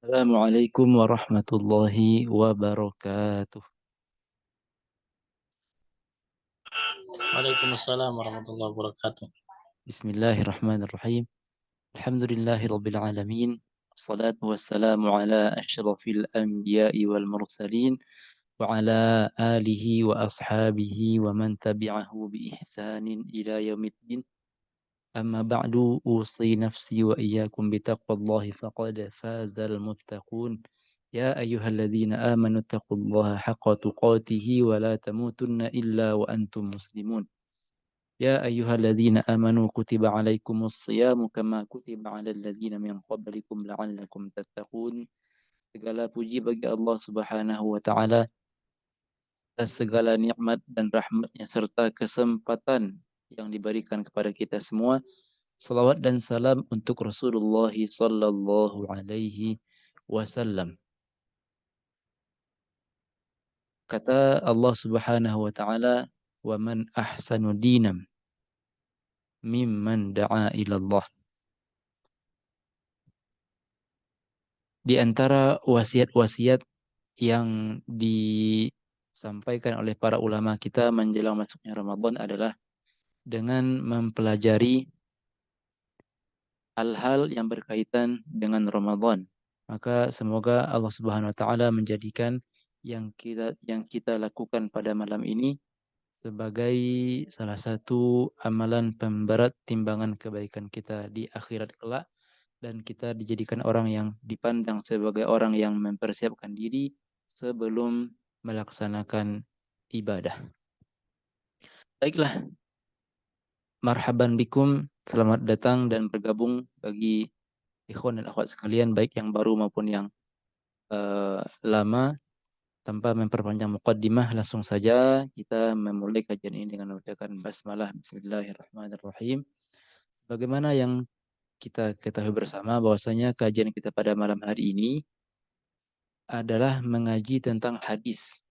Assalamualaikum warahmatullahi wabarakatuh. Waalaikumsalam warahmatullahi wabarakatuh. Bismillahirrahmanirrahim. Alhamdulillahi rabbil alamin. Wassalatu wassalamu ala asyrafil anbiya'i wal mursalin wa ala alihi wa ashabihi wa man tabi'ahu bi ihsanin ila yaumiddin. Amma ba'du usi nafsi wa iyyakum bitaqwallahi faqad fazal muttaqun. Ya ayyuhalladzina amanu taqullaha haqqa tuqatih wa la tamutunna illa wa antum muslimun. Ya ayyuhalladzina amanu kutiba alaikumus siyamu kama kutiba alal ladzina min qablikum la'allakum tattaqun. Segala puji bagi Allah Subhanahu wa taala atas segala nikmat dan rahmatnya serta kesempatan yang diberikan kepada kita semua. Salawat dan salam untuk Rasulullah sallallahu alaihi wasallam. Kata Allah Subhanahu wa taala, "Wa man ahsanu dinam mimman da'a ila Allah." Di antara wasiat-wasiat yang disampaikan oleh para ulama kita menjelang masuknya Ramadan adalah dengan mempelajari hal-hal yang berkaitan dengan Ramadan. Maka semoga Allah Subhanahu wa taala menjadikan yang kita lakukan pada malam ini sebagai salah satu amalan pemberat timbangan kebaikan kita di akhirat kelak, dan kita dijadikan orang yang dipandang sebagai orang yang mempersiapkan diri sebelum melaksanakan ibadah. Baiklah, marhaban bikum, selamat datang dan bergabung bagi ikhwan dan akhwat sekalian, baik yang baru maupun yang lama. Tanpa memperpanjang muqaddimah, langsung saja kita memulai kajian ini dengan membacakan basmalah. Bismillahirrahmanirrahim. Sebagaimana yang kita ketahui bersama bahwasanya kajian kita pada malam hari ini adalah mengaji tentang hadis.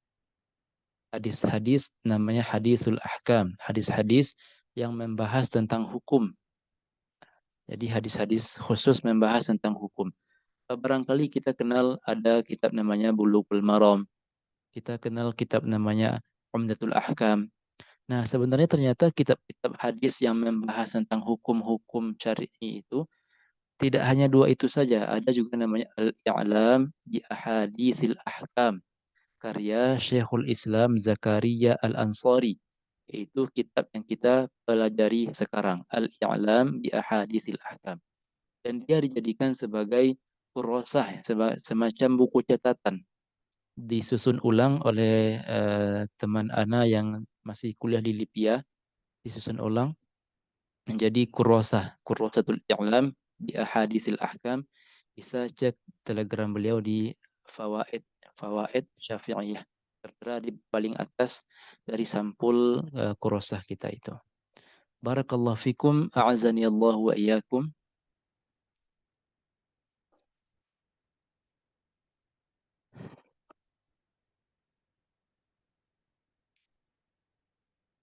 Hadis-hadis namanya hadisul ahkam, hadis-hadis yang membahas tentang hukum. Jadi hadis-hadis khusus membahas tentang hukum. Barangkali kita kenal ada kitab namanya Bulughul Maram. Kita kenal kitab namanya Umdatul Ahkam. Nah, sebenarnya ternyata kitab-kitab hadis yang membahas tentang hukum-hukum syar'i itu tidak hanya dua itu saja. Ada juga namanya Al-I'lam bi Ahaditsil Ahkam, karya Syekhul Islam Zakaria Al-Ansari. Itu kitab yang kita pelajari sekarang, Al-I'lam bi Ahaditsil Ahkam. Dan dia dijadikan sebagai kurosah, semacam buku catatan, disusun ulang oleh teman Ana yang masih kuliah di Lipia, disusun ulang menjadi kurrosatul i'lam di ahaditsil ahkam. Bisa cek telegram beliau di fawaid syafi'iyah, tertera di paling atas dari sampul kurrosah kita itu. Barakallahu fikum, a'azani Allah wa iyyakum.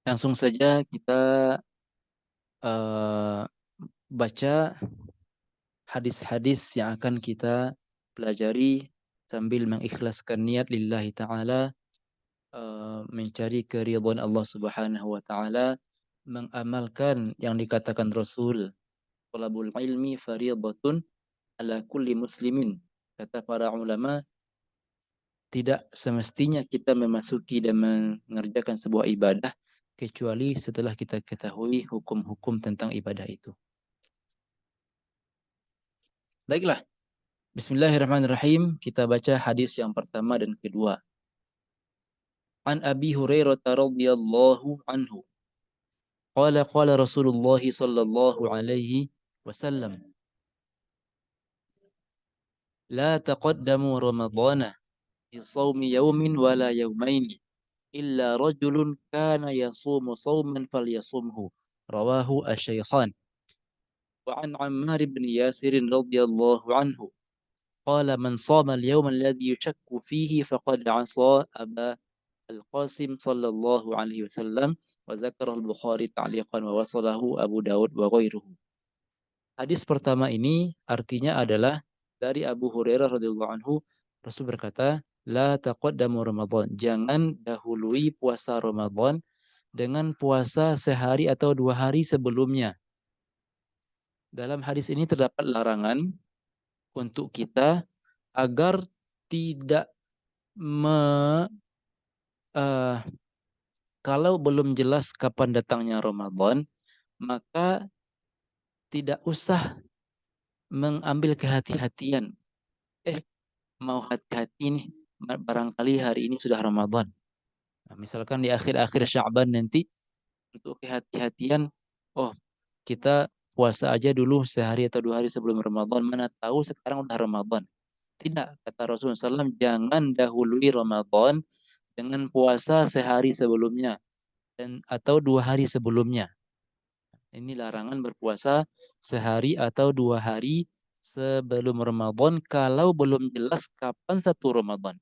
Langsung saja kita uh, baca hadis-hadis yang akan kita pelajari sambil mengikhlaskan niat lillahi ta'ala, mencari keridhaan Allah Subhanahu wa taala, mengamalkan yang dikatakan Rasul, talabul ilmi fardhatun ala kulli muslimin. Kata para ulama, tidak semestinya kita memasuki dan mengerjakan sebuah ibadah kecuali setelah kita ketahui hukum-hukum tentang ibadah itu. Baiklah, bismillahirrahmanirrahim. Kita baca hadis yang pertama dan kedua. An Abi Hurairah radhiyallahu anhu. Qala Rasulullah sallallahu alaihi wasallam. La taqaddamu ramadhana bi shaumi yawmin wala yawmaini illa rajulun kana yasumu shauman falyasumhu. Rawahu asy-syaikhan. Wa an Ammar bin Yasir radhiyallahu anhu. Qala man shama al-yawma alladhi yushakku fihi faqad 'asa Aba Al-Qasim sallallahu alaihi wasallam, wa zakara al-Bukhari ta'liqan wa wasalahu Abu Dawud wa ghairuhu. Hadis pertama ini artinya adalah dari Abu Hurairah radhiyallahu anhu, Rasul berkata, "La taqaddamu Ramadan." Jangan dahului puasa Ramadan dengan puasa sehari atau 2 hari sebelumnya. Dalam hadis ini terdapat larangan untuk kita agar tidak me, uh, kalau belum jelas kapan datangnya Ramadan, maka tidak usah mengambil kehati-hatian. Mau hati-hati nih, barangkali hari ini sudah Ramadan. Nah, misalkan di akhir-akhir Sya'ban nanti, untuk kehati-hatian, oh kita puasa aja dulu sehari atau 2 hari sebelum Ramadan, mana tahu sekarang udah Ramadan. Tidak, kata Rasulullah SAW, jangan dahului Ramadan dengan puasa sehari sebelumnya atau 2 hari sebelumnya. Ini larangan berpuasa sehari atau 2 hari sebelum Ramadan kalau belum jelas kapan satu Ramadan.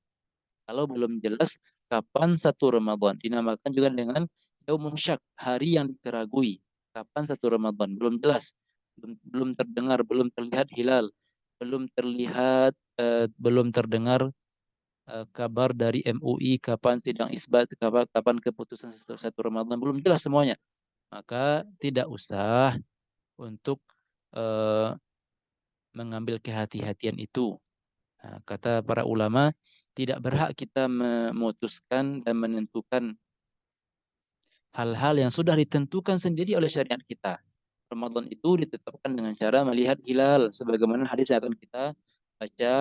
Kalau belum jelas kapan satu Ramadan. Dinamakan juga dengan Yaumum Syak, hari yang dikeragui. Kapan satu Ramadan? Belum jelas. Belum terdengar, belum terlihat hilal. Belum terdengar kabar dari MUI kapan sidang isbat, kapan keputusan satu Ramadan. Belum jelas semuanya. Maka tidak usah untuk uh, mengambil kehati-hatian itu. Nah, kata para ulama, tidak berhak kita memutuskan dan menentukan hal-hal yang sudah ditentukan sendiri oleh syariat kita. Ramadan itu ditetapkan dengan cara melihat hilal, sebagaimana hadis yang akan kita baca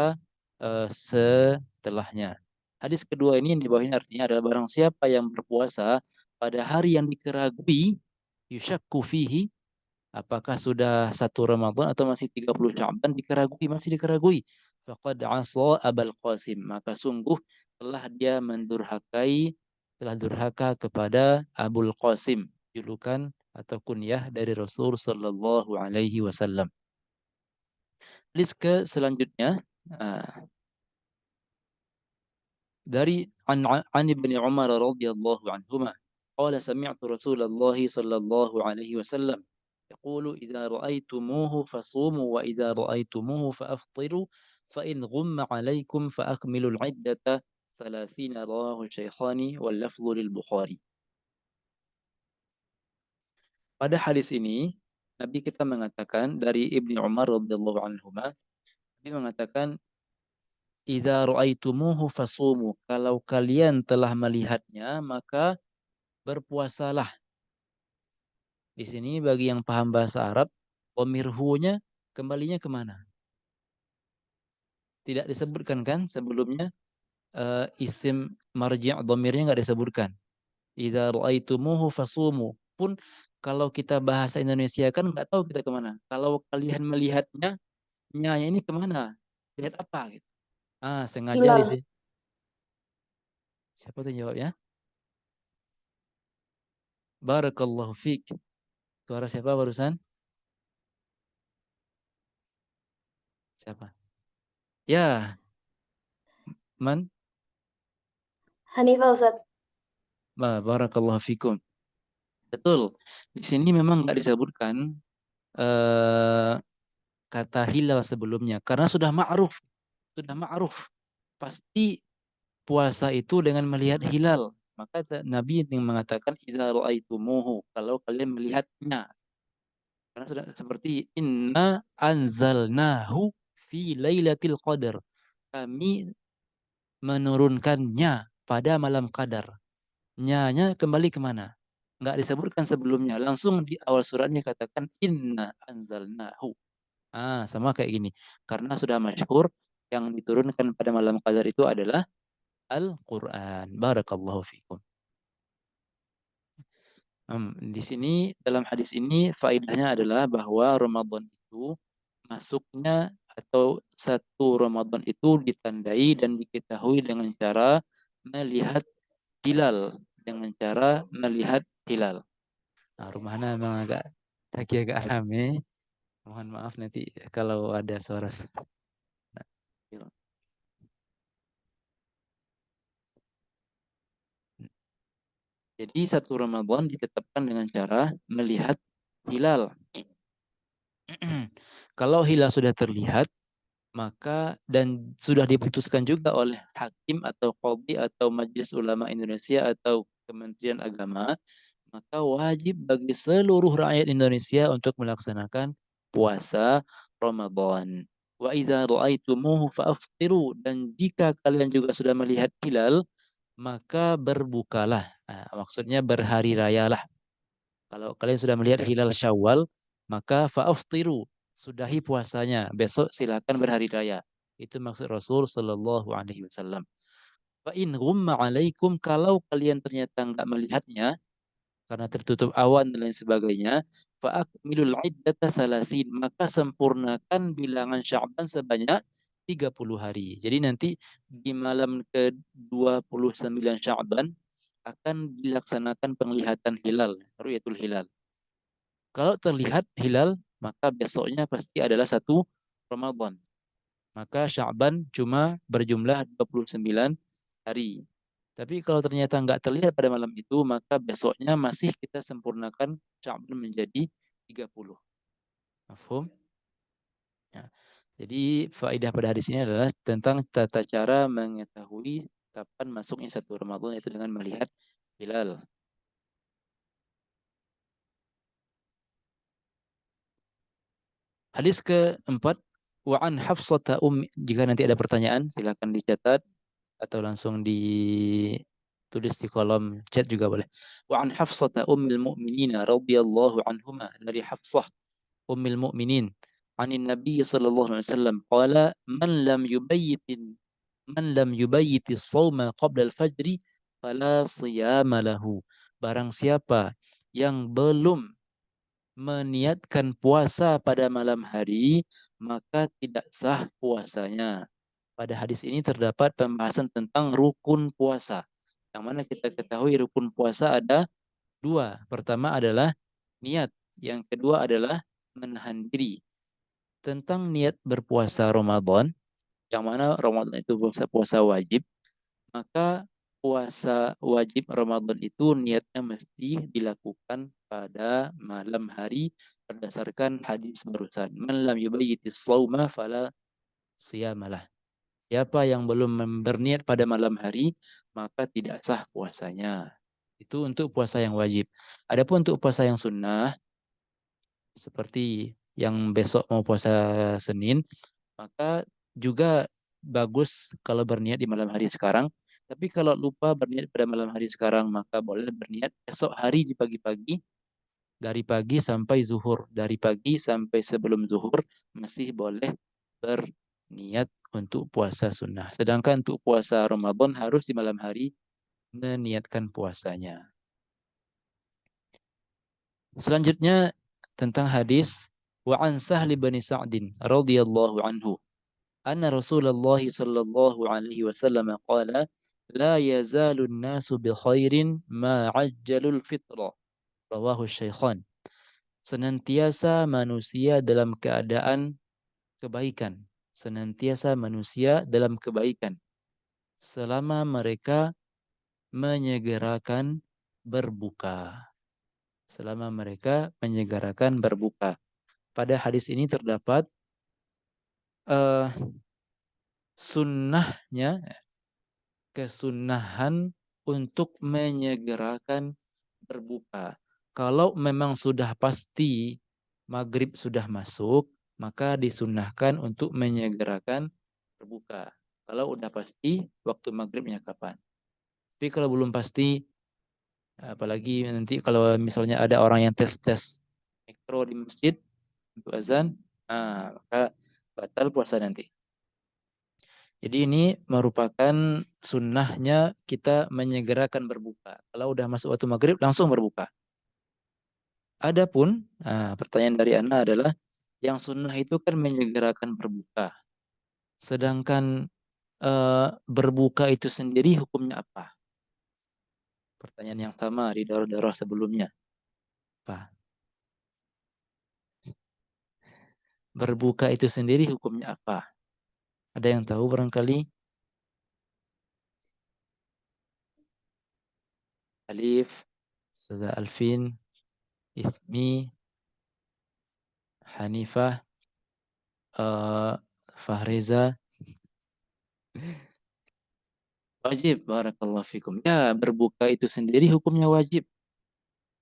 setelahnya. Hadis kedua ini yang di bawah ini artinya adalah barang siapa yang berpuasa pada hari yang dikeragui, yushakku fihi, apakah sudah satu Ramadan atau masih 30 Sya'ban, masih dikeragui. Faqad asa Abul Qasim, maka sungguh telah durhaka kepada Abul Qasim, julukan atau kunyah dari Rasul sallallahu alaihi wasallam. List ke selanjutnya dari an Ibnu Umar radhiyallahu anhuma qala sami'tu Rasulullah sallallahu alaihi wasallam يقول إذا رأيتموه فصوموا وإذا رأيتموه فأفطروا فإن غم عليكم فأكملوا العدة 30 رواه الشيخان واللفظ للبخاري. Pada hadis ini Nabi kita mengatakan dari Ibnu Umar radhiyallahu anhuma, Nabi mengatakan idza ra'aitumuhu fasumu, kalau kalian telah melihatnya maka berpuasalah. Di sini bagi yang paham bahasa Arab, dhamir hu-nya kembalinya kemana? Tidak disebutkan kan sebelumnya, isim marji' dhamirnya nggak disebutkan. Idza ra'aitumuhu fasumu. Pun kalau kita bahasa Indonesia kan nggak tahu kita kemana. Kalau kalian melihatnya, nya ini kemana? Lihat apa gitu. Sengaja di Hilal. sini. Siapa tuh jawabnya? Barakallahu fiik. Suara siapa barusan? Siapa? Ya, man? Hanifah Ustaz. Barakallahu fikum. Betul. Di sini memang nggak disebutkan eh, kata hilal sebelumnya karena sudah ma'ruf. Sudah ma'ruf. Pasti puasa itu dengan melihat hilal. Maka Nabi yang mengatakan idza ra'aitumuhu, kalau kalian melihatnya. Karena sudah seperti inna anzalnahu fi lailatul qadar. Kami menurunkannya pada malam qadar. Nya kembali kemana? Nggak disebutkan sebelumnya. Langsung di awal suratnya katakan inna anzalnahu. Sama kayak gini. Karena sudah masyhur yang diturunkan pada malam qadar itu adalah Al-Quran. Barakallahu fikum. Di sini dalam hadis ini faedahnya adalah bahwa Ramadan itu masuknya atau satu Ramadan itu ditandai dan diketahui dengan cara melihat hilal, dengan cara melihat hilal. Nah, rumahnya memang agak rame. Mohon maaf nanti kalau ada suara. Jadi satu Ramadan ditetapkan dengan cara melihat hilal. Kalau hilal sudah terlihat, maka dan sudah diputuskan juga oleh hakim atau qadhi atau Majelis Ulama Indonesia atau Kementerian Agama, maka wajib bagi seluruh rakyat Indonesia untuk melaksanakan puasa Ramadan. Wa idza ra'aitumuhu fa'aftiru, dan jika kalian juga sudah melihat hilal, maka berbukalah. Nah, maksudnya berhari rayalah. Kalau kalian sudah melihat hilal Syawal, maka fa'aftiru, sudahi puasanya. Besok silakan berhari raya. Itu maksud Rasul sallallahu alaihi wasallam. Fa in ghumma alaikum, kalau kalian ternyata enggak melihatnya karena tertutup awan dan lain sebagainya, fa akmilul iddata salasin, maka sempurnakan bilangan Sya'ban sebanyak 30 hari. Jadi nanti di malam ke-29 Sya'ban akan dilaksanakan penglihatan hilal, ru'yatul hilal. Kalau terlihat hilal, maka besoknya pasti adalah 1 Ramadan. Maka Sya'ban cuma berjumlah 29 hari. Tapi kalau ternyata nggak terlihat pada malam itu, maka besoknya masih kita sempurnakan Sya'ban menjadi 30. Mafhum? Ya. Jadi faedah pada hadis ini adalah tentang tata cara mengetahui kapan masuknya 1 Ramadan, itu dengan melihat hilal. Hadis keempat, wa an Hafsata jika nanti ada pertanyaan silakan dicatat atau langsung ditulis di kolom chat juga boleh. Wa an Hafsata ummil mu'minin radhiyallahu anhuma, dari Hafsah ummil mu'minin anin Nabi sallallahu alaihi wasallam qala man lam yubayyit as-sawma qabla al-fajr fala siyama lahu. Barang siapa yang belum meniatkan puasa pada malam hari, maka tidak sah puasanya. Pada hadis ini terdapat pembahasan tentang rukun puasa. Yang mana kita ketahui rukun puasa ada 2. Pertama adalah niat. Yang kedua adalah menahan diri. Tentang niat berpuasa Ramadan, yang mana Ramadan itu puasa wajib, maka puasa wajib Ramadan itu niatnya mesti dilakukan pada malam hari berdasarkan hadis barusan. Man lam yubayyitis shauma fala siyamalah. Siapa yang belum berniat pada malam hari, maka tidak sah puasanya. Itu untuk puasa yang wajib. Adapun untuk puasa yang sunnah, seperti yang besok mau puasa Senin, maka juga bagus kalau berniat di malam hari sekarang. Tapi kalau lupa berniat pada malam hari sekarang, maka boleh berniat esok hari di pagi-pagi, dari pagi sampai zuhur. Dari pagi sampai sebelum zuhur masih boleh berniat untuk puasa sunnah. Sedangkan untuk puasa Ramadan harus di malam hari meniatkan puasanya. Selanjutnya tentang hadis wa an Sahl bin Sa'din radhiyallahu anhu anna Rasulullah sallallahu alaihi wasallam qala la yazalu an-nasu bi khairin ma ajjalul fitra, rawahu Syaikhan. Senantiasa manusia dalam keadaan kebaikan, senantiasa manusia dalam kebaikan selama mereka menyegerakan berbuka. Selama mereka menyegerakan berbuka. Pada hadis ini terdapat sunnahnya, kesunahan untuk menyegerakan berbuka. Kalau memang sudah pasti maghrib sudah masuk, maka disunahkan untuk menyegerakan berbuka. Kalau udah pasti waktu maghribnya kapan. Tapi kalau belum pasti, apalagi nanti kalau misalnya ada orang yang tes mikro di masjid untuk azan, maka batal puasa nanti. Jadi ini merupakan sunnahnya kita menyegerakan berbuka. Kalau udah masuk waktu maghrib langsung berbuka. Adapun pertanyaan dari Anda adalah yang sunnah itu kan menyegerakan berbuka. Sedangkan berbuka itu sendiri hukumnya apa? Pertanyaan yang sama di daurah-daurah sebelumnya. Apa? Berbuka itu sendiri hukumnya apa? Ada yang tahu barangkali? Alif, Ustazah Alfin, Ismi, Hanifah, Fahreza. Wajib, barakallahu fikum. Ya, berbuka itu sendiri hukumnya wajib.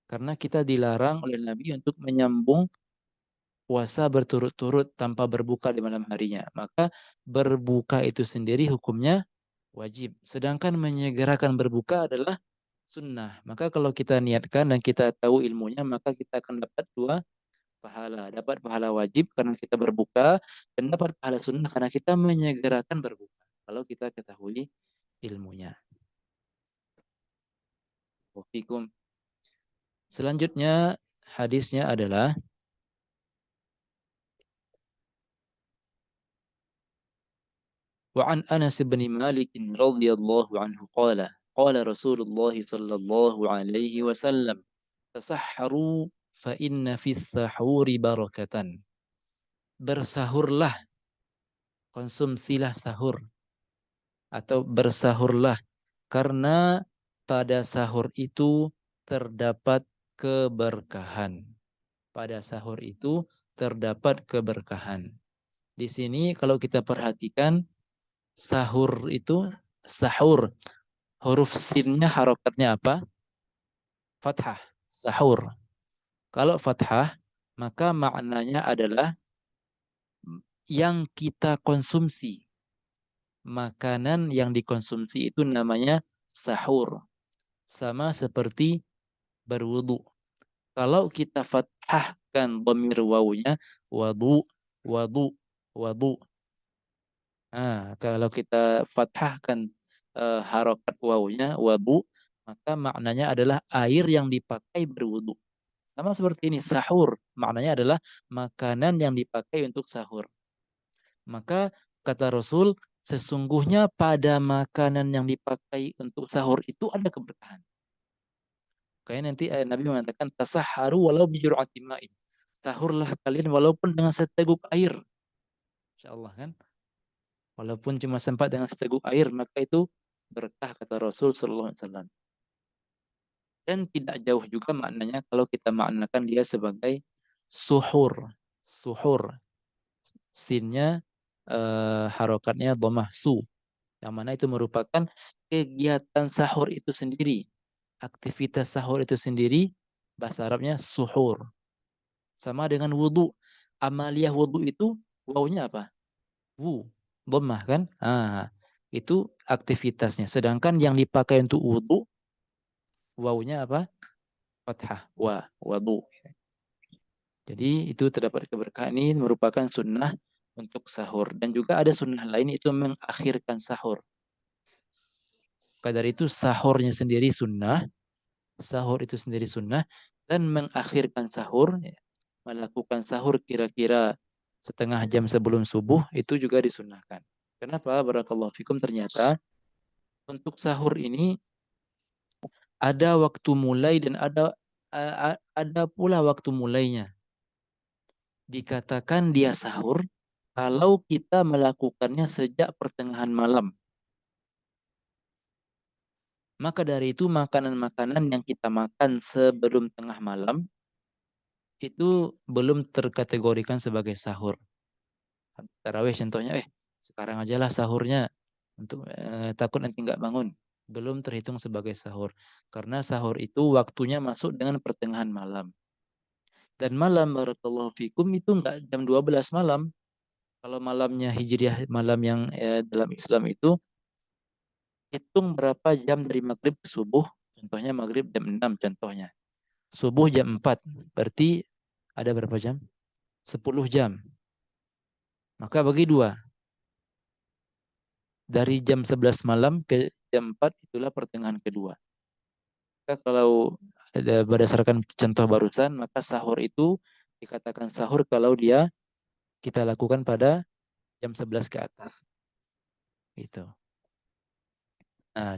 Karena kita dilarang oleh Nabi untuk menyambung puasa berturut-turut tanpa berbuka di malam harinya. Maka berbuka itu sendiri hukumnya wajib. Sedangkan menyegerakan berbuka adalah sunnah. Maka kalau kita niatkan dan kita tahu ilmunya, maka kita akan dapat dua pahala. Dapat pahala wajib karena kita berbuka, dan dapat pahala sunnah karena kita menyegerakan berbuka. Kalau kita ketahui ilmunya. Wafikum. Selanjutnya hadisnya adalah وعن أنس بن مالك رضي الله عنه قال قال رسول الله صلى الله عليه وسلم تسحروا فإن في السحور بركة. Bersahurlah, konsumsilah sahur atau bersahurlah karena pada sahur itu terdapat keberkahan. Pada sahur itu terdapat keberkahan. Di sini kalau kita perhatikan sahur itu sahur, huruf sinnya harokatnya apa? Fathah, sahur. Kalau fathah, maka maknanya adalah yang kita konsumsi. Makanan yang dikonsumsi itu namanya sahur. Sama seperti berwudu. Kalau kita fathahkan dhamir wawunya, wadu, wadu, wadu. Kalau kita fathahkan harokat wawunya, wadu, maka maknanya adalah air yang dipakai berwudu. Sama seperti ini, sahur. Maknanya adalah makanan yang dipakai untuk sahur. Maka kata Rasul, sesungguhnya pada makanan yang dipakai untuk sahur itu ada keberkahan. Kayak nanti Nabi mengatakan, tasaharu walau bijur'ati ma'in. Sahurlah kalian walaupun dengan seteguk air. InsyaAllah kan. Walaupun cuma sempat dengan seteguk air, maka itu berkah kata Rasul sallallahu alaihi wasallam. Dan tidak jauh juga maknanya kalau kita maknakan dia sebagai suhur. Suhur. Sinnya harokatnya dhammah su. Yang mana itu merupakan kegiatan sahur itu sendiri. Aktivitas sahur itu sendiri, bahasa Arabnya suhur. Sama dengan wudu. Amaliyah wudu itu wawunya apa? Wu. Dhammah kan? Itu aktivitasnya. Sedangkan yang dipakai untuk wudu, wawunya apa? Fathah. Wadu. Jadi itu terdapat keberkahan ini merupakan sunnah untuk sahur. Dan juga ada sunnah lain itu mengakhirkan sahur. Kadar itu sahurnya sendiri sunnah. Sahur itu sendiri sunnah. Dan mengakhirkan sahur, melakukan sahur kira-kira setengah jam sebelum subuh, itu juga disunnahkan. Kenapa? Barakallahu fikum, ternyata untuk sahur ini ada waktu mulai dan ada pula waktu mulainya. Dikatakan dia sahur kalau kita melakukannya sejak pertengahan malam. Maka dari itu makanan-makanan yang kita makan sebelum tengah malam itu belum terkategorikan sebagai sahur. Tarawih contohnya, sekarang ajalah sahurnya untuk takut nanti nggak bangun. Belum terhitung sebagai sahur. Karena sahur itu waktunya masuk dengan pertengahan malam. Dan malam, barakallahu fikum, itu nggak jam 12 malam. Kalau malamnya Hijriah, malam yang dalam Islam itu, hitung berapa jam dari maghrib ke subuh. Contohnya maghrib jam 6 contohnya. Subuh jam 4. Berarti ada berapa jam? 10 jam. Maka bagi dua. Dari jam 11 malam ke jam 4 itulah pertengahan kedua. Maka kalau berdasarkan contoh barusan, maka sahur itu dikatakan sahur kalau dia kita lakukan pada jam 11 ke atas. Gitu. Nah,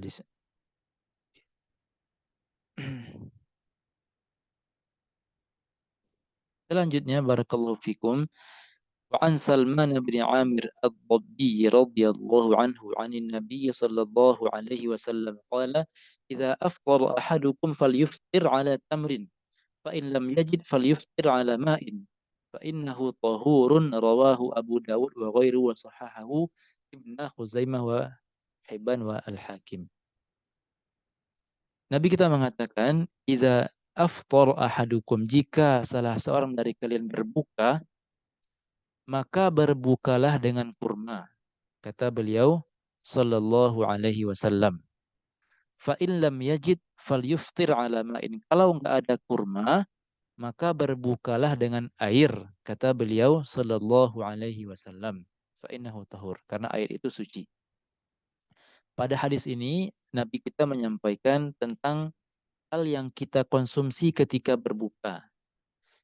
selanjutnya barakallahu fikum wa an Salman bin Amir ad-Dabbi radhiyallahu anhu 'anil Nabi sallallahu alaihi wasallam qala idza aftara ahadukum falyuftir 'ala tamrin fa in lam yajid falyuftir 'ala ma'in fa innahu tahurun rawahu Abu Dawud wa ghairuhu wa sahahahu Ibnu Khuzaimah wa Hibban wa Al-Hakim. Nabi kita mengatakan, "Idza afṭara ahadukum," jika salah seorang dari kalian berbuka, maka berbukalah dengan kurma. Kata beliau sallallahu alaihi wasallam. Fa in lam yajid falyuftir ala ma'in. Kalau enggak ada kurma, maka berbukalah dengan air. Kata beliau sallallahu alaihi wasallam. Fa innahu tahur. Karena air itu suci. Pada hadis ini, Nabi kita menyampaikan tentang hal yang kita konsumsi ketika berbuka.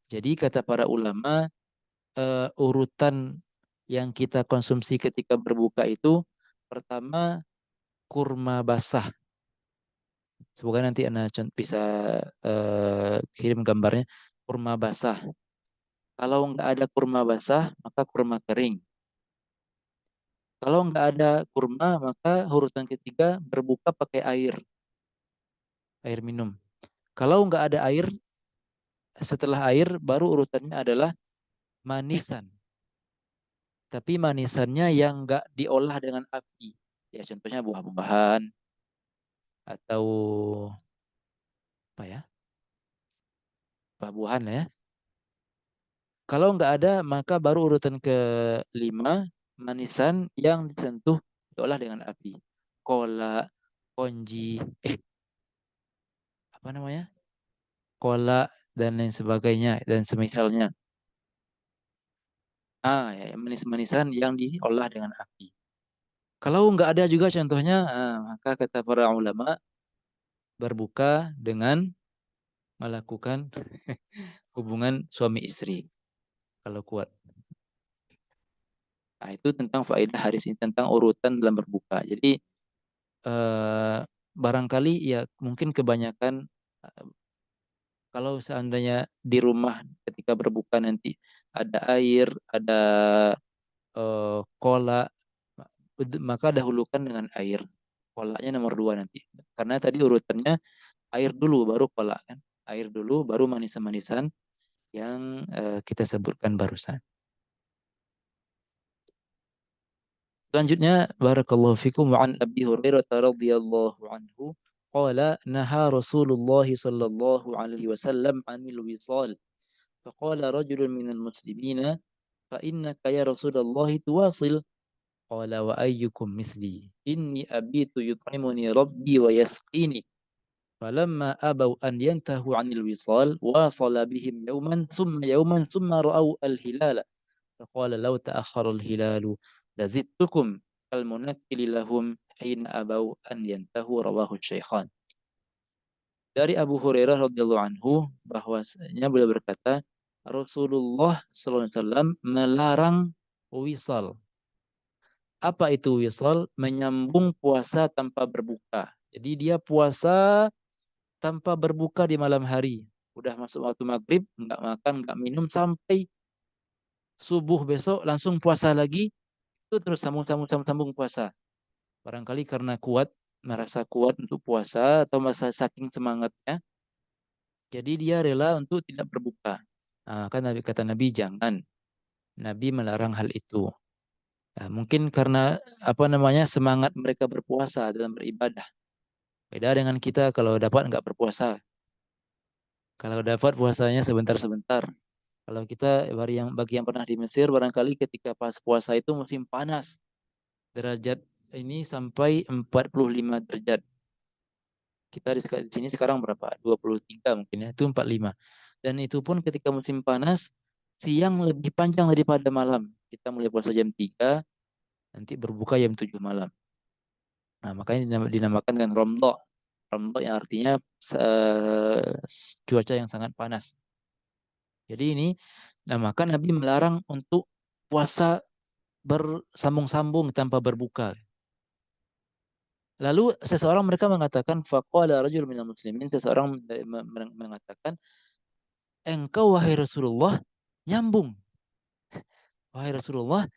Jadi kata para ulama, urutan yang kita konsumsi ketika berbuka itu pertama kurma basah. Semoga nanti Anda bisa kirim gambarnya. Kurma basah. Kalau nggak ada kurma basah, maka kurma kering. Kalau nggak ada kurma, maka urutan ketiga berbuka pakai air minum. Kalau nggak ada air, setelah air baru urutannya adalah manisan. Tapi manisannya yang nggak diolah dengan api. Ya contohnya buah-buahan atau apa ya? Buah-buahan ya. Kalau nggak ada, maka baru urutan kelima, manisan yang disentuh diolah dengan api. Kola, konji, apa namanya? Kola dan lain sebagainya dan semisalnya. Ya, manis-manisan yang diolah dengan api. Kalau nggak ada juga contohnya, maka kata para ulama berbuka dengan melakukan hubungan suami istri kalau kuat. Nah, itu tentang faedah hadis ini tentang urutan dalam berbuka. Jadi barangkali ya mungkin kebanyakan kalau seandainya di rumah ketika berbuka nanti ada air, ada kola, maka dahulukan dengan air. Kolanya nomor 2 nanti. Karena tadi urutannya air dulu baru kola kan. Air dulu baru manisan-manisan yang kita sebutkan barusan. Selanjutnya barakallahu fikum wa an Abi Hurairah radhiyallahu anhu qala naha Rasulullah sallallahu alaihi wasallam 'anil wisal faqala rajulun minal muslimina fa innaka ya Rasulullah tuwasil qala wa ayyukum misli inni abitu yut'imuni rabbi wa yasqini falamma abaw an yantahu 'anil wisal wasala bihim yawman thumma ra'aw al-hilala faqala law ta'akhkhara al-hilalu lazidtukum al-munakkili lahum hina abau an yantahu rawahu syaikhan. Dari Abu Hurairah radhiyallahu anhu bahwasanya beliau berkata Rasulullah sallallahu alaihi wasallam melarang wisal. Apa itu wisal? Menyambung puasa tanpa berbuka. Jadi dia puasa tanpa berbuka di malam hari. Udah masuk waktu maghrib, nggak makan, nggak minum sampai subuh besok langsung puasa lagi. Itu terus sambung puasa. Barangkali karena merasa kuat untuk puasa atau masa saking semangatnya, jadi dia rela untuk tidak berbuka. Nah, kan kata Nabi jangan. Nabi melarang hal itu. Nah, mungkin karena semangat mereka berpuasa dalam beribadah. Beda dengan kita kalau dapat nggak berpuasa. Kalau dapat puasanya sebentar-sebentar. Kalau kita bagi yang pernah di Mesir, barangkali ketika pas puasa itu musim panas. Derajat ini sampai 45 derajat. Kita di sini sekarang berapa? 23 mungkin ya. Itu 45. Dan itu pun ketika musim panas, siang lebih panjang daripada malam. Kita mulai puasa jam 3, nanti berbuka jam 7 malam. Nah, makanya dinamakan dengan Ramdha. Ramdha yang artinya cuaca yang sangat panas. Jadi ini, maka Nabi melarang untuk puasa bersambung-sambung tanpa berbuka. Lalu seseorang mereka mengatakan faqala rajul minal muslimin, seseorang mengatakan engkau wahai Rasulullah nyambung. Wahai Rasulullah,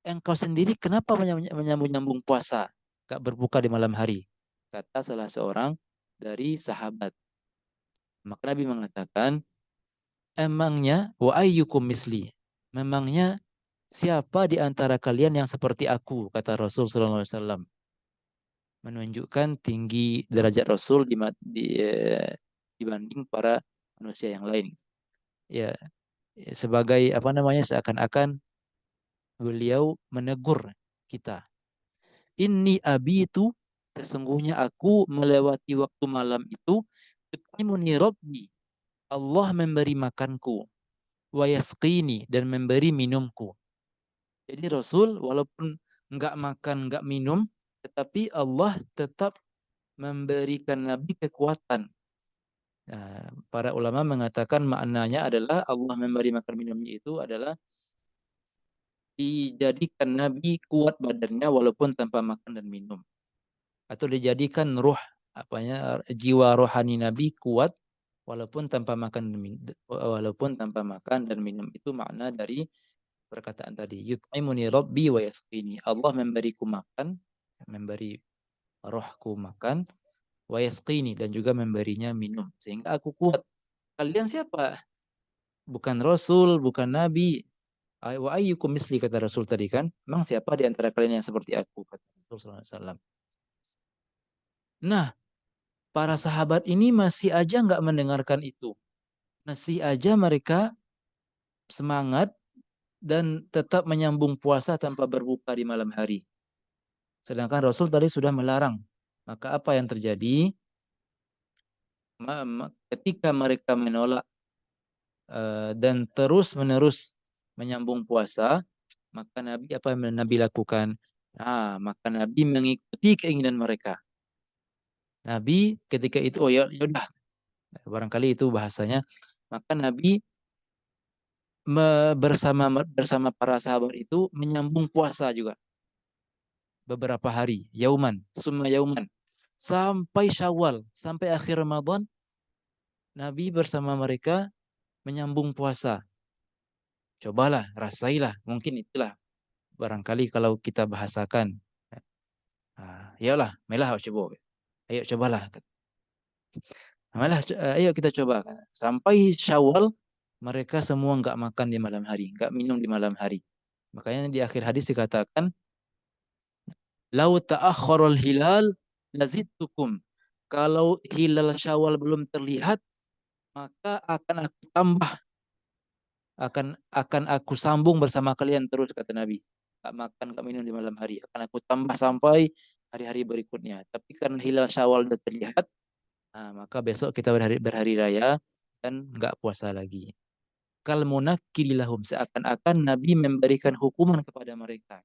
engkau sendiri kenapa menyambung-nyambung puasa? Gak berbuka di malam hari. Kata salah seorang dari sahabat. Maka Nabi mengatakan, emangnya wa ayyukum misli, memangnya siapa di antara kalian yang seperti aku, kata Rasul sallallahu alaihi wasallam, menunjukkan tinggi derajat Rasul dibanding para manusia yang lain. Ya, sebagai apa namanya, seakan-akan beliau menegur kita. Inni abitu, sesungguhnya aku melewati waktu malam itu, yut'imuni Rabbi, Allah memberi makanku, wa yasqini, dan memberi minumku. Jadi Rasul walaupun enggak makan, enggak minum, tetapi Allah tetap memberikan Nabi kekuatan. Nah, para ulama mengatakan maknanya adalah Allah memberi makan minumnya itu adalah dijadikan Nabi kuat badannya walaupun tanpa makan dan minum, atau dijadikan ruh jiwa rohani Nabi kuat walaupun tanpa makan dan minum. Itu makna dari perkataan tadi, yut'imuni rabbi wa yasqini, Allah memberiku makan, memberi rohku makan, wa yasqini, dan juga memberinya minum sehingga aku kuat. Kalian siapa? Bukan Rasul, bukan Nabi. Wa ayyukum misli, kata Rasul tadi kan. Memang siapa di antara kalian yang seperti aku, kata Rasul sallallahu alaihi wasallam. Nah, para sahabat ini masih aja nggak mendengarkan itu. Masih aja mereka semangat dan tetap menyambung puasa tanpa berbuka di malam hari. Sedangkan Rasul tadi sudah melarang. Maka apa yang terjadi? Ketika mereka menolak dan terus-menerus menyambung puasa, maka Nabi apa yang Nabi lakukan? Maka Nabi mengikuti keinginan mereka. Nabi ketika itu, oh ya udah, barangkali itu bahasanya. Maka Nabi bersama para sahabat itu menyambung puasa juga beberapa hari, yauman, summa yauman, sampai Syawal, sampai akhir Ramadan, Nabi bersama mereka menyambung puasa. Cobalah, rasailah, mungkin itulah barangkali kalau kita bahasakan. Iyalah, melah coba. Ayo cobalah. Ayo kita coba. Sampai Syawal mereka semua enggak makan di malam hari, enggak minum di malam hari. Makanya di akhir hadis dikatakan, lau ta'akhkharul hilal lazidtukum. Kalau hilal Syawal belum terlihat, maka akan aku sambung bersama kalian terus, kata Nabi. Enggak makan, enggak minum di malam hari. Akan aku tambah sampai hari-hari berikutnya. Tapi karena hilal Syawal sudah terlihat, maka besok kita berhari raya dan enggak puasa lagi. Kal munakkililahum, seakan-akan Nabi memberikan hukuman kepada mereka.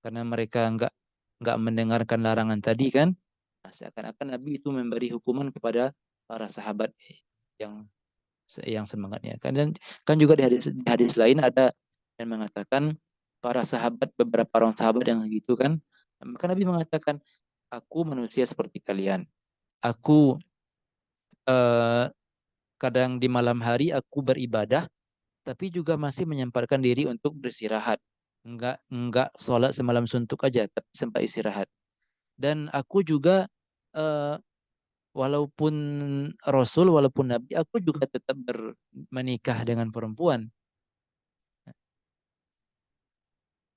Karena mereka enggak mendengarkan larangan tadi kan. Seakan-akan Nabi itu memberi hukuman kepada para sahabat yang semangatnya. Dan kan juga di hadis lain ada yang mengatakan para sahabat, beberapa orang sahabat yang gitu kan. Maka Nabi mengatakan, aku manusia seperti kalian. Aku kadang di malam hari aku beribadah, tapi juga masih menyempatkan diri untuk beristirahat. Enggak sholat semalam suntuk aja, tapi sempat istirahat. Dan aku juga walaupun Rasul, walaupun Nabi, aku juga tetap menikah dengan perempuan.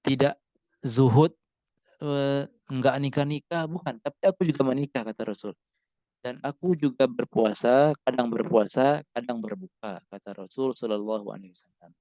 Tidak zuhud, enggak nikah-nikah, bukan. Tapi aku juga menikah, kata Rasul. Dan aku juga berpuasa, kadang berbuka, kata Rasul sallallahu alaihi wasallam.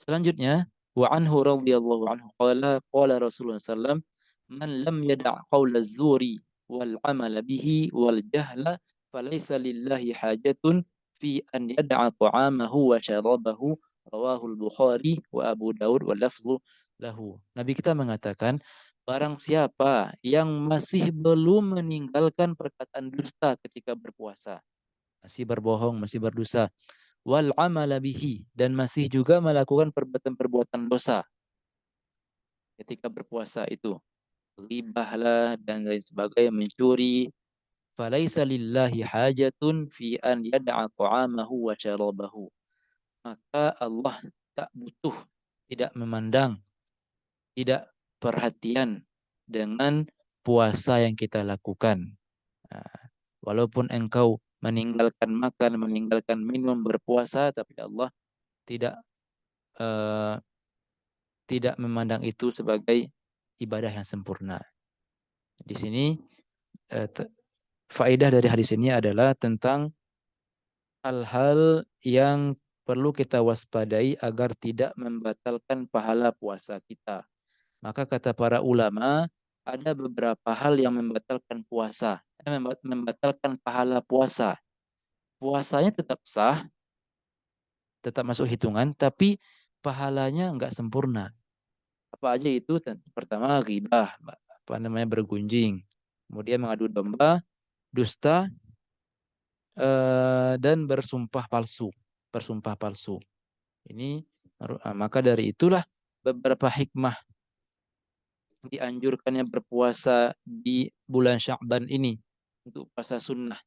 Selanjutnya, wa anhu radhiyallahu anhu qala Rasulullah sallallahu, man lam yada' qaula az-zuri wal 'amala bihi wal jahla falaysa lillahi hajatun fi an yada'a ta'amahu wa syarabahu, rawahu al-Bukhari wa Abu Daud wa lafzu lahu. Nabi kita mengatakan, barang siapa yang masih belum meninggalkan perkataan dusta ketika berpuasa, masih berbohong, masih berdosa, wal amala bihi, dan masih juga melakukan perbuatan-perbuatan dosa ketika berpuasa itu, ghibahlah dan lain sebagainya, mencuri, falaisa lillahi hajatun fi an yada'a ta'amahu wa syarabahu, maka Allah tak butuh, tidak memandang, tidak perhatian dengan puasa yang kita lakukan. Walaupun engkau meninggalkan makan, meninggalkan minum, berpuasa, tapi Allah tidak tidak memandang itu sebagai ibadah yang sempurna. Di sini faedah dari hadis ini adalah tentang hal-hal yang perlu kita waspadai agar tidak membatalkan pahala puasa kita. Maka kata para ulama, ada beberapa hal yang membatalkan puasa, membatalkan pahala puasa. Puasanya tetap sah, tetap masuk hitungan, tapi pahalanya enggak sempurna. Apa aja itu? Pertama, ghibah, bergunjing. Kemudian mengadu domba, dusta, dan bersumpah palsu. Bersumpah palsu. Ini maka dari itulah beberapa hikmah dianjurkannya berpuasa di bulan Sya'ban ini untuk puasa sunnah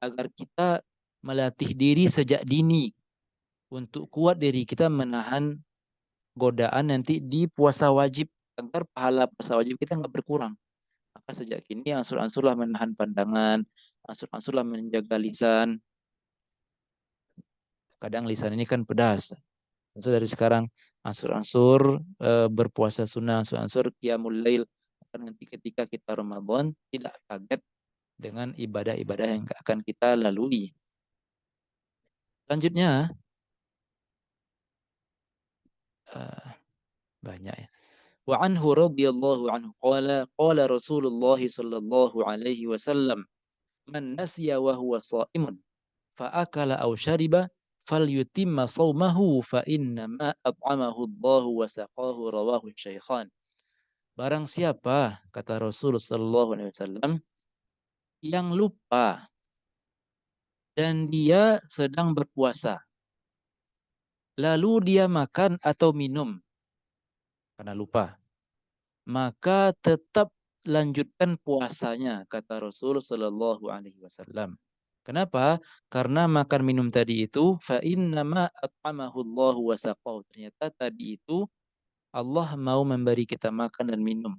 agar kita melatih diri sejak dini untuk kuat diri kita menahan godaan nanti di puasa wajib agar pahala puasa wajib kita nggak berkurang. Maka sejak kini ansur-ansurlah menahan pandangan, ansur-ansurlah menjaga lisan. Kadang lisan ini kan pedas. So dari sekarang ansur-ansur berpuasa sunnah, ansur-ansur qiyamul lail. Nanti ketika kita Ramadan tidak kaget dengan ibadah-ibadah yang akan kita lalui. Selanjutnya banyak ya. Wa anhu radhiyallahu anhu qala Rasulullah sallallahu alaihi wasallam man nasiya wa huwa sha'imun fa akala aw shariba falyutimma shaumahu fa inna ma at'amahu Allah wa saqahu rawahu syaikhan. Barang siapa kata Rasul sallallahu alaihi wasallam yang lupa dan dia sedang berpuasa lalu dia makan atau minum karena lupa, maka tetap lanjutkan puasanya kata Rasul sallallahu alaihi wasallam. Kenapa? Karena makan minum tadi itu fa innama at'amahu Allah wa saqahu. Ternyata tadi itu Allah mau memberi kita makan dan minum.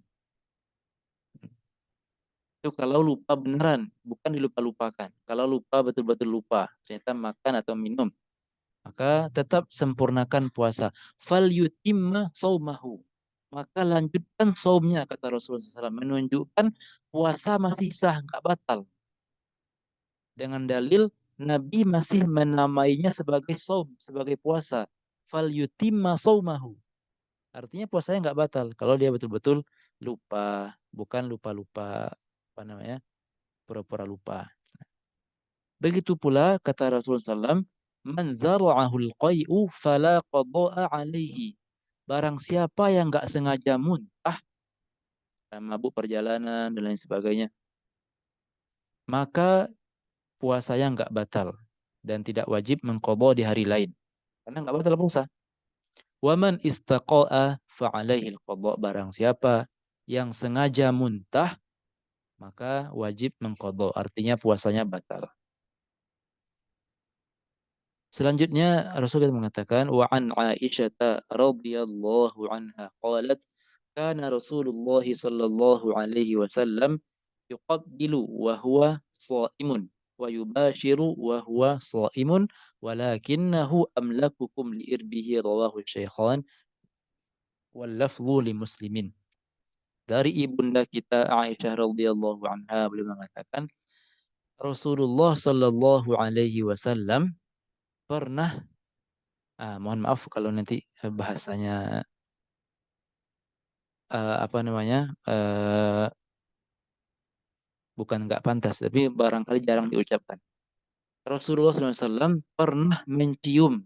Itu kalau lupa beneran, bukan dilupa-lupakan. Kalau lupa betul-betul lupa, ternyata makan atau minum, maka tetap sempurnakan puasa. Fal yutimma saumahu. Maka lanjutkan saumnya kata Rasulullah SAW, menunjukkan puasa masih sah, nggak batal. Dengan dalil Nabi masih menamainya sebagai saum, sebagai puasa. Fal yutimma saumahu. Artinya puasanya nggak batal kalau dia betul-betul lupa, bukan lupa-lupa apa namanya, pura-pura lupa. Begitu pula kata Rasulullah SAW, man zara'ahul qai'u fala qada'a alaihi. Barang siapa yang nggak sengaja muntah, mabuk perjalanan dan lain sebagainya, maka puasanya nggak batal dan tidak wajib mengqadha di hari lain. Karena nggak batal puasa. Waman istaqa'a fa'alaihi al-qadha. Barang siapa yang sengaja muntah, maka wajib mengqadha. Artinya puasanya batal. Selanjutnya Rasulullah mengatakan wa an Aisyah radhiyallahu anha qalat kana Rasulullah sallallahu alaihi wasallam yuqabbilu wa huwa shaimun wa yubashiru wa huwa shaimun walakinnahu amlakukum li irbihi rawahu syaikhan wal lafdhu li muslimin. Dari ibunda kita Aisyah radhiyallahu anha beliau mengatakan Rasulullah sallallahu alaihi wasallam pernah mohon maaf kalau nanti bahasanya apa namanya bukan nggak pantas, tapi barangkali jarang diucapkan. Rasulullah SAW pernah mencium,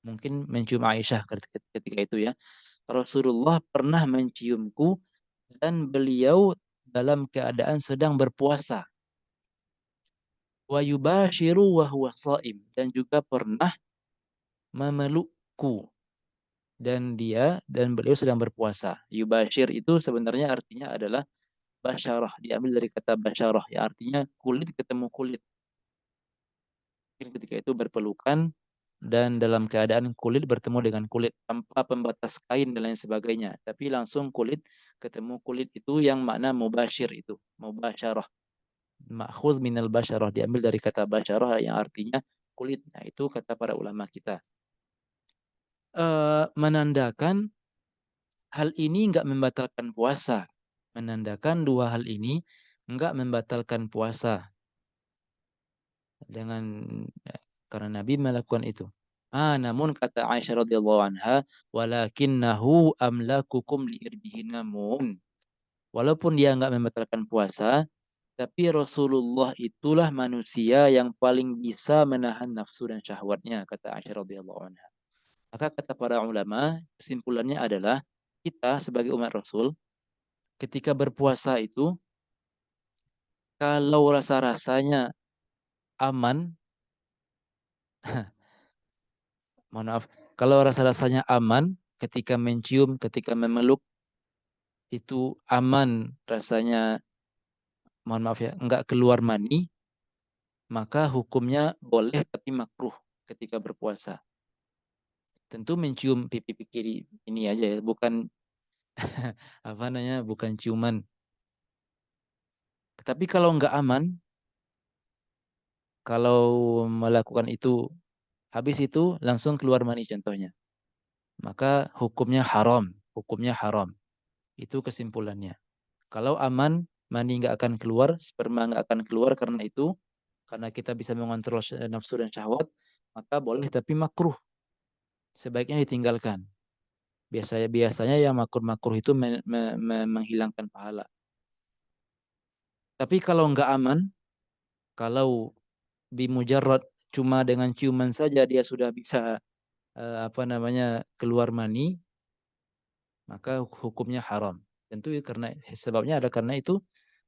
mungkin mencium Aisyah ketika itu ya. Rasulullah pernah menciumku dan beliau dalam keadaan sedang berpuasa. Wa yubashiru wa huwa shaim, dan juga pernah memelukku dan beliau sedang berpuasa. Yubashir itu sebenarnya artinya adalah basyarah, diambil dari kata basyarah, yang artinya kulit ketemu kulit. Ketika itu berpelukan dan dalam keadaan kulit bertemu dengan kulit tanpa pembatas kain dan lain sebagainya, tapi langsung kulit ketemu kulit, itu yang makna mubashir itu, mubasyarah. Ma'khudz minal basyarah, diambil dari kata basyarah yang artinya kulit. Nah, itu kata para ulama kita. Menandakan hal ini enggak membatalkan puasa. Menandakan dua hal ini enggak membatalkan puasa. Karena Nabi melakukan itu. Namun kata Aisyah radhiyallahu anha, walakinnahu amlakukum liirbihi, namun walaupun dia enggak membatalkan puasa, tapi Rasulullah itulah manusia yang paling bisa menahan nafsu dan syahwatnya, kata Aisyah radhiyallahu anha. Maka kata para ulama, kesimpulannya adalah kita sebagai umat Rasul ketika berpuasa itu, kalau rasa-rasanya aman, mohon maaf, kalau rasa-rasanya aman ketika mencium, ketika memeluk, itu aman rasanya, mohon maaf ya, enggak keluar mani, maka hukumnya boleh tapi makruh ketika berpuasa. Tentu mencium pipi kiri ini aja ya, bukan bukan ciuman. Tapi kalau enggak aman, kalau melakukan itu, habis itu langsung keluar mani contohnya, maka hukumnya haram. Hukumnya haram. Itu kesimpulannya. Kalau aman, mani nggak akan keluar, sperma nggak akan keluar karena itu, karena kita bisa mengontrol nafsu dan syahwat, maka boleh tapi makruh. Sebaiknya ditinggalkan. Biasanya yang makruh-makruh itu menghilangkan pahala. Tapi kalau nggak aman, kalau bimujarrad cuma dengan ciuman saja dia sudah bisa keluar mani, maka hukumnya haram. Tentu karena sebabnya ada karena itu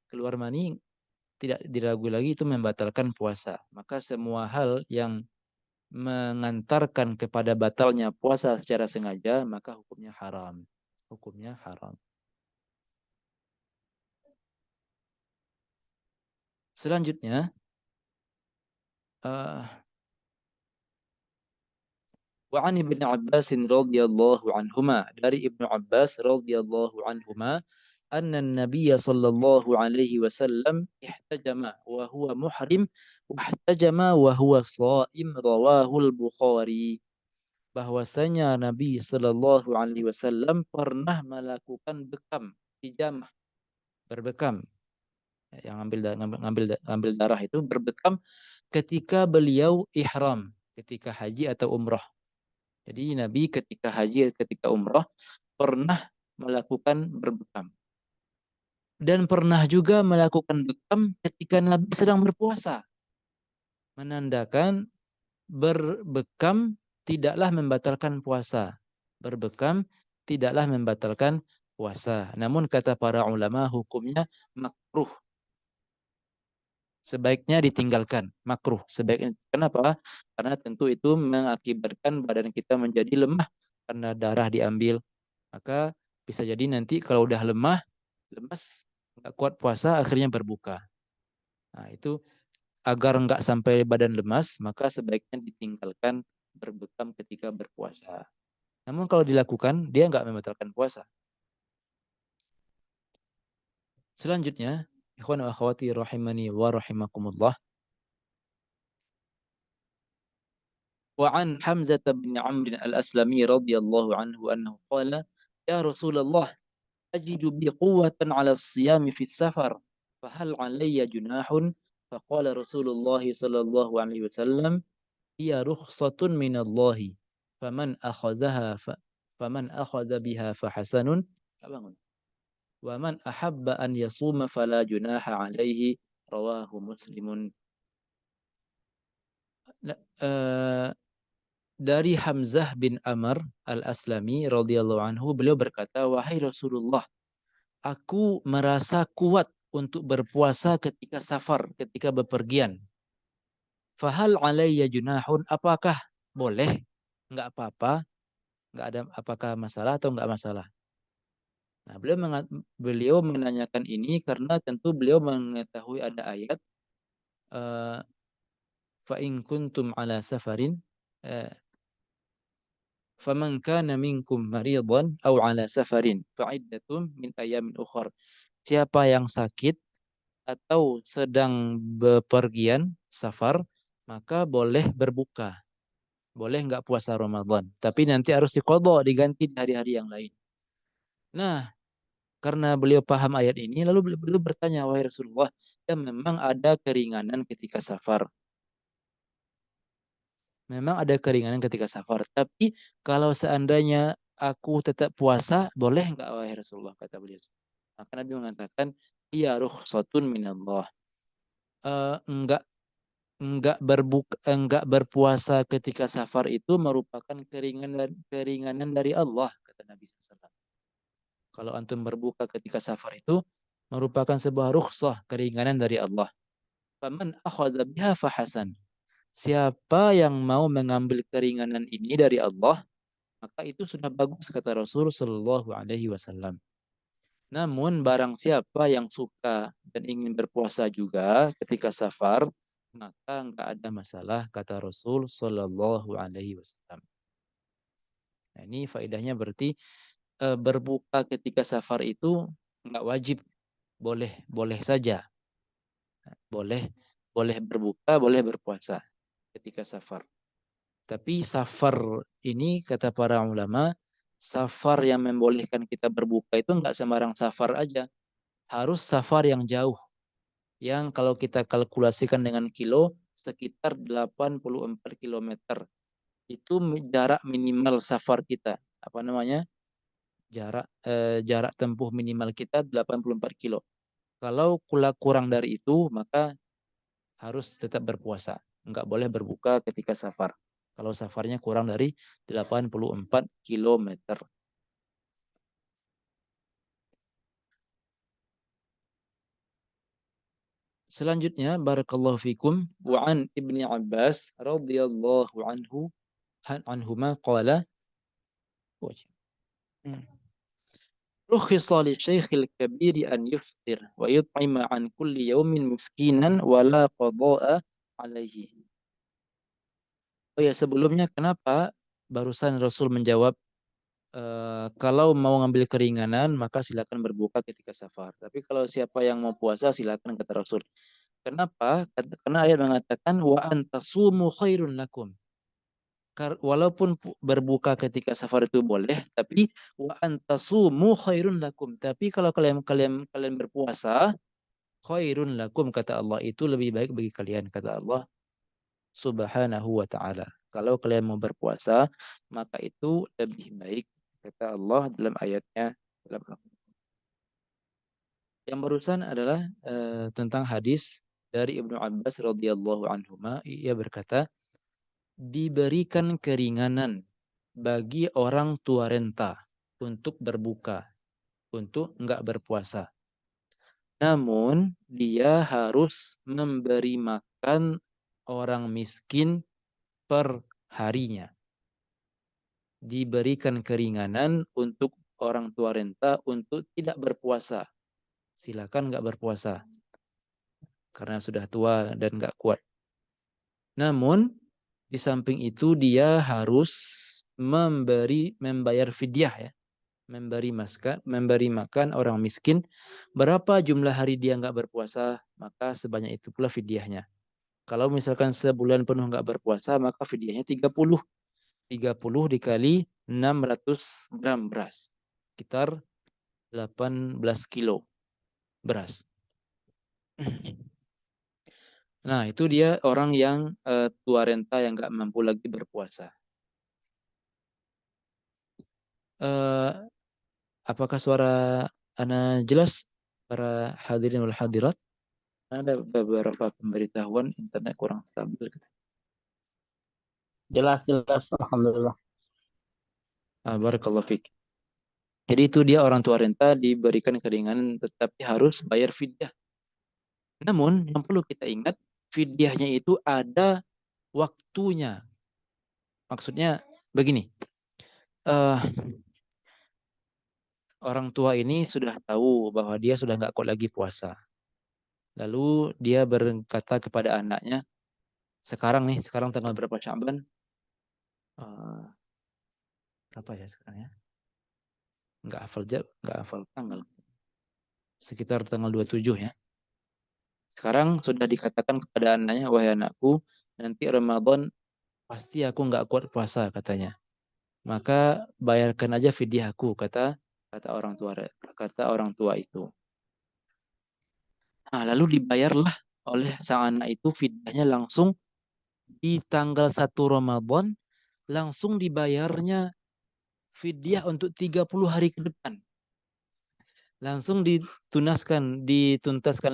keluar mani tidak diragu lagi itu membatalkan puasa. Maka semua hal yang mengantarkan kepada batalnya puasa secara sengaja, maka hukumnya haram. Hukumnya haram. Selanjutnya, wa an Ibnu Abbas radhiyallahu anhuma, dari Ibnu Abbas radhiyallahu anhuma, anna an-nabiy sallallahu alaihi wasallam ihtajama wa huwa muhrim wa ihtajama wa huwa shaim, rawahul Bukhari. Bahwasanya Nabi sallallahu alaihi wasallam pernah melakukan bekam, hijamah, berbekam, yang ngambil darah itu berbekam ketika beliau ihram, ketika haji atau umrah. Jadi Nabi ketika haji, ketika umrah pernah melakukan berbekam. Dan pernah juga melakukan bekam ketika Nabi sedang berpuasa. Menandakan berbekam tidaklah membatalkan puasa. Berbekam tidaklah membatalkan puasa. Namun kata para ulama hukumnya makruh. Sebaiknya ditinggalkan, makruh. Sebaiknya. Kenapa? Karena tentu itu mengakibatkan badan kita menjadi lemah karena darah diambil. Maka bisa jadi nanti kalau udah lemas, nggak kuat puasa, akhirnya berbuka. Nah, itu agar nggak sampai badan lemas, maka sebaiknya ditinggalkan berbekam ketika berpuasa. Namun kalau dilakukan, dia nggak membatalkan puasa. Selanjutnya, ikhwan wa akhwati rahimani wa rahimakumullah. Wa an Hamzah bin Amr al-Aslami radhiyallahu anhu annahu qala, ya Rasulullah, ajidu bi quwwatan 'ala as-siyam fi as-safar, fa hal 'alayya junahun? Faqala Rasulullah sallallahu alaihi wasallam, hiya rukhsatun minallahi, faman akhadha biha fahasanun, wa man ahabba an yasuma fala junaha alaihi, rawahu Muslimun. Dari Hamzah bin Amr al-Aslami radhiyallahu anhu, beliau berkata, wahai Rasulullah, aku merasa kuat untuk berpuasa ketika safar, ketika bepergian. Fahal alayya junahun, apakah boleh? Enggak apa-apa? Enggak ada, apakah masalah atau enggak masalah? Nah, beliau menanyakan ini karena tentu beliau mengetahui ada ayat fa in kuntum ala safarin faman kana minkum maridan aw ala safarin fa iddatum min ayamin ukhra. Siapa yang sakit atau sedang bepergian, safar, maka boleh berbuka. Boleh nggak puasa Ramadan. Tapi nanti harus diqadha, diganti di hari-hari yang lain. Nah, karena beliau paham ayat ini, lalu beliau bertanya, wahai Rasulullah, ya memang ada keringanan ketika safar. Memang ada keringanan ketika safar. Tapi kalau seandainya aku tetap puasa, boleh nggak wahai Rasulullah, kata beliau. Maka Nabi mengatakan, iya rukhsatun minallah. Enggak enggak berpuasa ketika safar itu merupakan keringanan dari Allah, kata Nabi SAW. Kalau antum berbuka ketika safar itu merupakan sebuah rukhsah, keringanan dari Allah. Faman akhadha biha fahasan. Siapa yang mau mengambil keringanan ini dari Allah, maka itu sudah bagus, kata Rasul sallallahu alaihi wasallam. Namun barang siapa yang suka dan ingin berpuasa juga ketika safar, maka enggak ada masalah, kata Rasul sallallahu alaihi wasallam. Nah, ini faedahnya berarti berbuka ketika safar itu enggak wajib, boleh boleh saja. Boleh boleh berbuka, boleh berpuasa ketika safar. Tapi safar ini kata para ulama, safar yang membolehkan kita berbuka itu enggak sembarang safar aja. Harus safar yang jauh. Yang kalau kita kalkulasikan dengan kilo, sekitar 84 kilometer. Itu jarak minimal safar kita. Apa namanya? Jarak tempuh minimal kita 84 kilo. Kalau kurang dari itu, maka harus tetap berpuasa. Enggak boleh berbuka ketika safar. Kalau safarnya kurang dari 84 kilometer. Selanjutnya, barakallahu fikum, wa an Ibni Abbas radhiyallahu anhuma qala رخص للشيخ الكبير أن يفطر ويطعم عن كل يوم مسكينا ولا قضاء عليه. Oh ya, sebelumnya kenapa barusan Rasul menjawab kalau mau ngambil keringanan maka silakan berbuka ketika safar. Tapi kalau siapa yang mau puasa silakan, kata Rasul. Kenapa? Karena ayat mengatakan wa antasumu khairun lakum. Walaupun berbuka ketika safar itu boleh, tapi wa antasumu khairun lakum. Tapi kalau kalian berpuasa, khairun lakum, kata Allah, itu lebih baik bagi kalian, kata Allah Subhanahu wa taala. Kalau kalian mau berpuasa, maka itu lebih baik, kata Allah dalam ayatnya. Yang barusan adalah tentang hadis dari Ibnu Abbas radhiyallahu anhuma. Ia berkata, diberikan keringanan bagi orang tua renta untuk berbuka, untuk enggak berpuasa. Namun dia harus memberi makan orang miskin per harinya. Diberikan keringanan untuk orang tua renta untuk tidak berpuasa. Silakan enggak berpuasa karena sudah tua dan enggak kuat. Namun di samping itu dia harus membayar fidyah, ya, memberi makan orang miskin. Berapa jumlah hari dia nggak berpuasa, maka sebanyak itu pula fidyahnya. Kalau misalkan sebulan penuh nggak berpuasa, maka fidyahnya 30. 30 dikali 600 gram beras. Sekitar 18 kilo beras. Nah, itu dia orang yang tua renta yang nggak mampu lagi berpuasa. Apakah suara Ana jelas, para hadirin wal hadirat? Ada beberapa pemberitahuan internet kurang stabil. Jelas, jelas. Alhamdulillah. Barakallahu fiik. Jadi itu dia orang tua renta diberikan keringanan tetapi harus bayar fidyah. Namun yang perlu kita ingat, fidyahnya itu ada waktunya. Maksudnya begini, orang tua ini sudah tahu bahwa dia sudah nggak kuat lagi puasa. Lalu dia berkata kepada anaknya, sekarang tanggal berapa Sya'ban? Berapa ya sekarang ya? Nggak hafal tanggal. Sekitar tanggal 27 ya. Sekarang sudah dikatakan kepada anaknya, wahai anakku, nanti Ramadan pasti aku nggak kuat puasa katanya. Maka bayarkan aja fidyahku, kata orang tua itu. Nah, lalu dibayarlah oleh sang anak itu fidyahnya langsung di tanggal 1 Ramadan, langsung dibayarnya fidyah untuk 30 hari ke depan. Langsung dituntaskan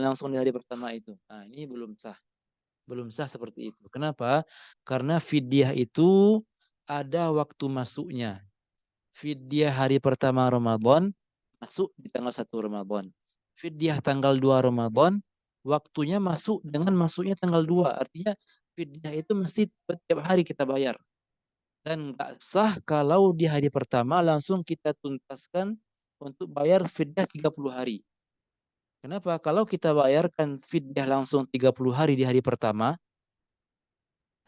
langsung di hari pertama itu. Nah, ini belum sah. Belum sah seperti itu. Kenapa? Karena fidyah itu ada waktu masuknya. Fidyah hari pertama Ramadan masuk di tanggal 1 Ramadan. Fidyah tanggal 2 Ramadan waktunya masuk dengan masuknya tanggal 2. Artinya fidyah itu mesti setiap hari kita bayar. Dan nggak sah kalau di hari pertama langsung kita tuntaskan untuk bayar fidyah 30 hari. Kenapa? Kalau kita bayarkan fidyah langsung 30 hari di hari pertama,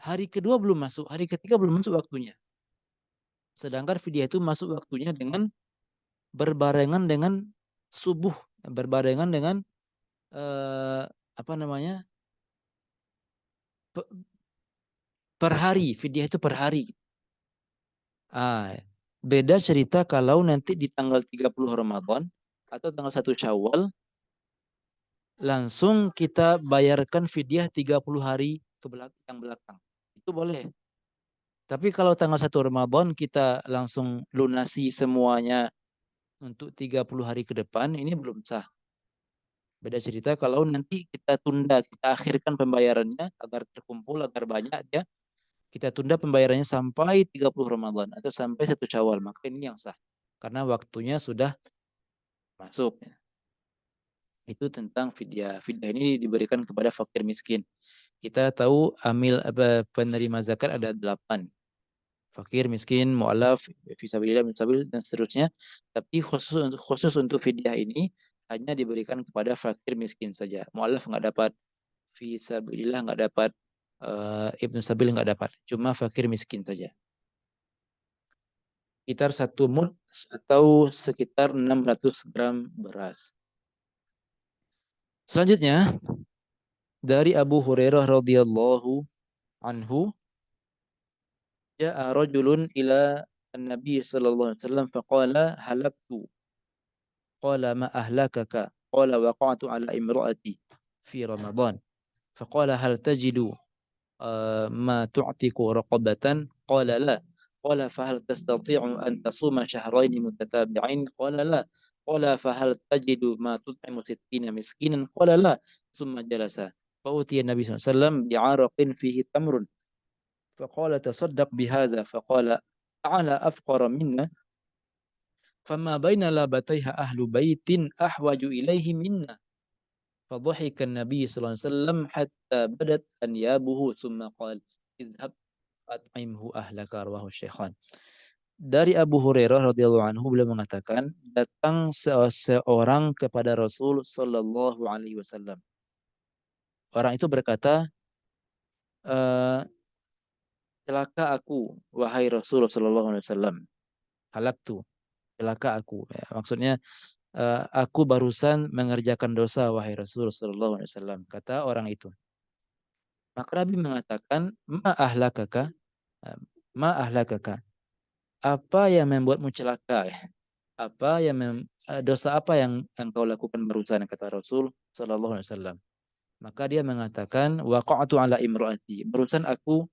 hari kedua belum masuk, hari ketiga belum masuk waktunya. Sedangkan fidyah itu masuk waktunya dengan berbarengan dengan subuh, berbarengan dengan apa namanya? Per hari, fidyah itu per hari. Beda cerita kalau nanti di tanggal 30 Ramadan atau tanggal 1 Syawal langsung kita bayarkan fidyah 30 hari ke yang belakang. Itu boleh. Tapi kalau tanggal 1 Ramadan kita langsung lunasi semuanya untuk 30 hari ke depan, ini belum sah. Beda cerita kalau nanti kita tunda, kita akhirkan pembayarannya agar terkumpul, agar banyak ya. Kita tunda pembayarannya sampai 30 Ramadan atau sampai 1 Syawal, maka ini yang sah. Karena waktunya sudah masuk. Itu tentang fidyah. Fidyah ini diberikan kepada fakir miskin. Kita tahu penerima zakat ada 8. Fakir, miskin, mu'alaf, fisabilillah, musabil, dan seterusnya. Tapi khusus untuk fidyah ini hanya diberikan kepada fakir miskin saja. Mu'alaf nggak dapat, fisabilillah nggak dapat, ibnu sabil nggak dapat. Cuma fakir miskin saja. Sekitar 1 mud atau sekitar 600 gram beras. Selanjutnya dari Abu Hurairah radhiyallahu anhu, ja'a rajulun ila an-nabi sallallahu alaihi wasallam faqala halaktu. Qala ma ahlakaka? Qala waqa'tu ala imra'ati fi Ramadan. Faqala hal tajidu ma tu'tiku raqabatan? Qala la. Qala fahal tastati'u an tasuma shahrayn mutatabi'ain? Qala la. Qala fahal tajidu ma tut'imu 60 miskinan? Qala la. Summa jalasa. Fa'utiya Nabi sallallahu alaihi wasallam bi'araqin fihi tamrun. فقال تصدق بهذا فقال تعالى أفقر منا فما بين لابتيها أهل بيت أحوج إليه منا فضحك النبي صلى الله عليه وسلم حتى بدت أنيابه ثم قال اذهب أطعمه أهلك رواه الشيخان. Dari Abu Hurairah radhiyallahu anhu beliau mengatakan datang seorang kepada Rasul sallallahu alaihi wasallam. Orang itu berkata, celaka aku wahai Rasul sallallahu alaihi wasallam. Halaktu, celaka aku. Ya, maksudnya aku barusan mengerjakan dosa wahai Rasul sallallahu alaihi wasallam, kata orang itu. Maka Nabi mengatakan, ma ahlakaka? Ma ahlakaka? Apa yang membuatmu celaka? Apa yang dosa apa yang kau lakukan barusan, kata Rasul sallallahu alaihi wasallam. Maka dia mengatakan, waqa'tu ala imraati. Barusan aku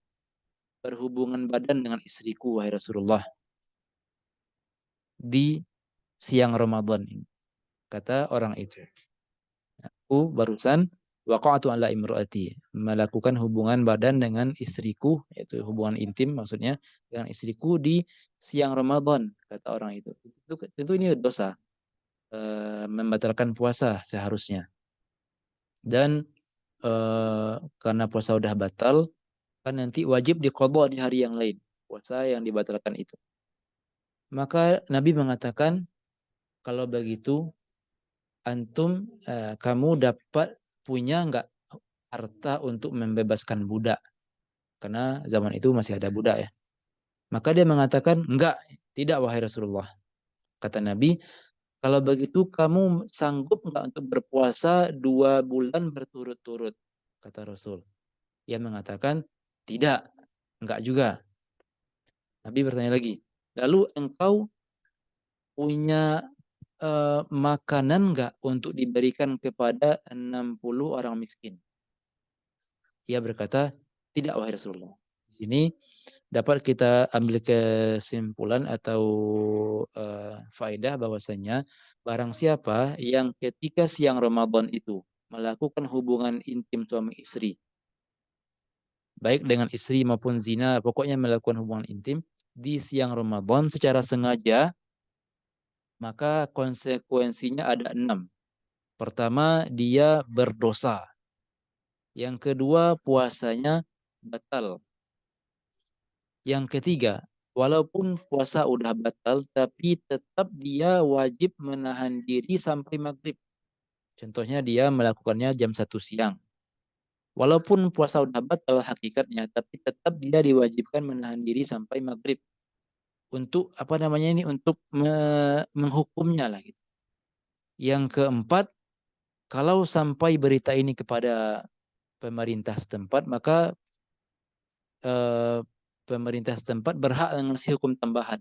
berhubungan badan dengan istriku wahai Rasulullah di siang Ramadan ini, kata orang itu. Aku barusan waqa'tu ala imraati, melakukan hubungan badan dengan istriku, yaitu hubungan intim maksudnya dengan istriku di siang Ramadan, kata orang itu. Tentu ini dosa, membatalkan puasa seharusnya. Dan karena puasa udah batal, kan nanti wajib diqadha di hari yang lain, puasa yang dibatalkan itu. Maka Nabi mengatakan, kalau begitu antum kamu dapat punya enggak harta untuk membebaskan budak? Karena zaman itu masih ada budak ya. Maka dia mengatakan, enggak, tidak wahai Rasulullah. Kata Nabi, Kalau begitu kamu sanggup nggak untuk berpuasa 2 bulan berturut-turut? Kata Rasul. Ia mengatakan, tidak, enggak juga. Nabi bertanya lagi, lalu engkau punya makanan enggak untuk diberikan kepada 60 orang miskin? Ia berkata, tidak wahai Rasulullah. Di sini dapat kita ambil kesimpulan atau faedah bahwasanya barang siapa yang ketika siang Ramadan itu melakukan hubungan intim suami istri, baik dengan istri maupun zina, pokoknya melakukan hubungan intim di siang Ramadan secara sengaja, maka konsekuensinya ada 6. Pertama, dia berdosa. Yang kedua, puasanya batal. Yang ketiga, walaupun puasa udah batal, tapi tetap dia wajib menahan diri sampai maghrib. Contohnya dia melakukannya jam 1 siang. Walaupun puasa udah batal hakikatnya, tapi tetap dia diwajibkan menahan diri sampai maghrib. Untuk apa namanya ini? Untuk menghukumnya lah gitu. Yang keempat, kalau sampai berita ini kepada pemerintah setempat, maka pemerintah setempat berhak mengasih hukum tambahan.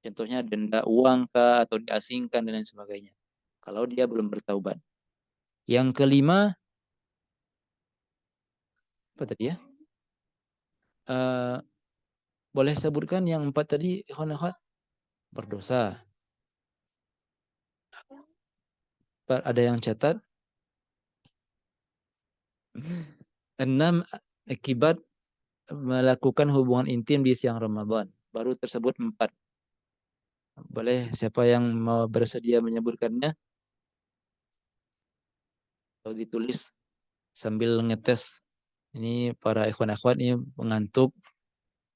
Contohnya denda uang kah, atau diasingkan dan lain sebagainya. Kalau dia belum bertaubat. Yang kelima, apa tadi ya? Boleh sebutkan yang 4 tadi, ikhwan akhwat? Berdosa. Ada yang catat? 6 akibat melakukan hubungan intim di siang Ramadan. Baru tersebut 4. Boleh siapa yang mau bersedia menyebutkannya? Atau ditulis sambil ngetes. Ini para ikhwan akhwat ini mengantuk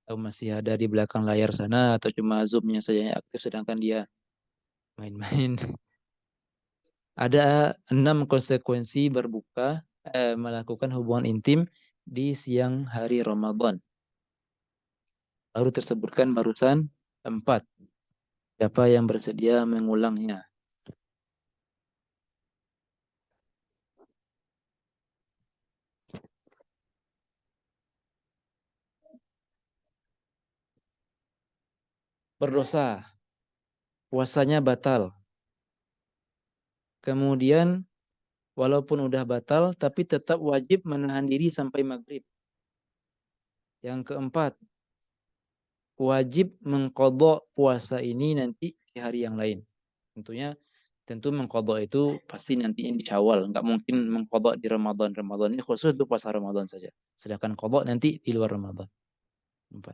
atau masih ada di belakang layar sana, atau cuma Zoom-nya saja yang aktif sedangkan dia main-main. Ada 6 konsekuensi berbuka melakukan hubungan intim di siang hari Ramadan. Baru tersebutkan barusan 4. Siapa yang bersedia mengulangnya? Berdosa, puasanya batal. Kemudian walaupun udah batal, tapi tetap wajib menahan diri sampai maghrib. Yang keempat, wajib mengqadha puasa ini nanti di hari yang lain. Tentu mengqadha itu pasti nantinya di Syawal, nggak mungkin mengqadha di Ramadan. Ramadan ini khusus untuk puasa Ramadan saja. Sedangkan qadha nanti di luar Ramadan. 4.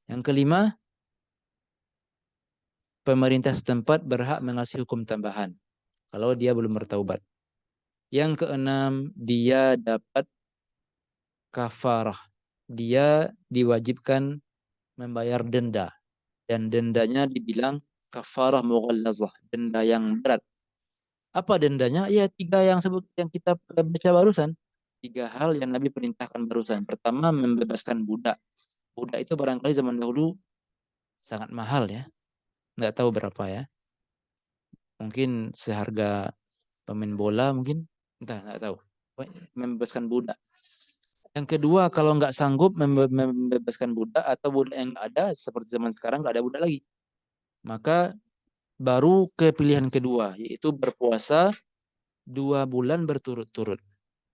Yang kelima, pemerintah setempat berhak mengasih hukum tambahan kalau dia belum bertaubat. Yang keenam, dia dapat kafarah. Dia diwajibkan membayar denda. Dan dendanya dibilang kafarah mughallazah, denda yang berat. Apa dendanya? Ya 3 yang kita baca barusan. 3 hal yang Nabi perintahkan barusan. Pertama, membebaskan budak. Budak itu barangkali zaman dahulu sangat mahal ya. Nggak tahu berapa ya. Mungkin seharga pemain bola mungkin. Entah, nggak tahu. Membebaskan budak. Yang kedua, kalau nggak sanggup membebaskan budak atau budak yang nggak ada, seperti zaman sekarang nggak ada budak lagi, maka baru ke pilihan kedua, yaitu berpuasa 2 bulan berturut-turut.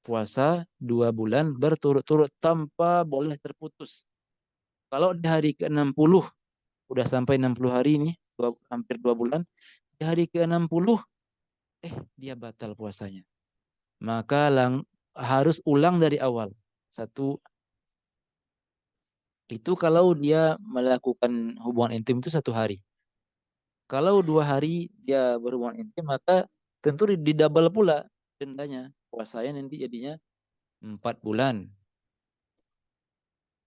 Puasa 2 bulan berturut-turut tanpa boleh terputus. Kalau di hari ke-60, udah sampai 60 hari ini, hampir 2 bulan, di hari ke-60, dia batal puasanya. Maka harus ulang dari awal. Itu kalau dia melakukan hubungan intim itu 1 hari. Kalau 2 hari dia berhubungan intim, maka tentu didouble pula dendanya. Puasanya nanti jadinya 4 bulan.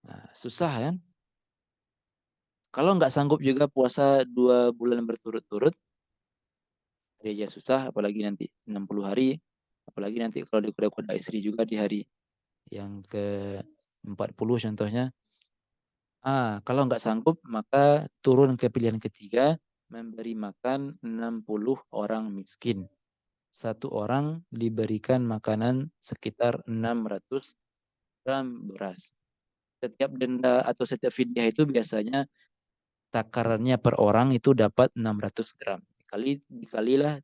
Nah, susah kan? Kalau nggak sanggup juga puasa 2 bulan berturut-turut, dia aja susah, apalagi nanti 60 hari. Apalagi nanti kalau dikoda-koda istri juga di hari yang ke-40 contohnya. Kalau nggak sanggup, maka turun ke pilihan ketiga, memberi makan 60 orang miskin. Satu orang diberikan makanan sekitar 600 gram beras. Setiap denda atau setiap fidyah itu biasanya takarannya per orang itu dapat 600 gram. Dikalilah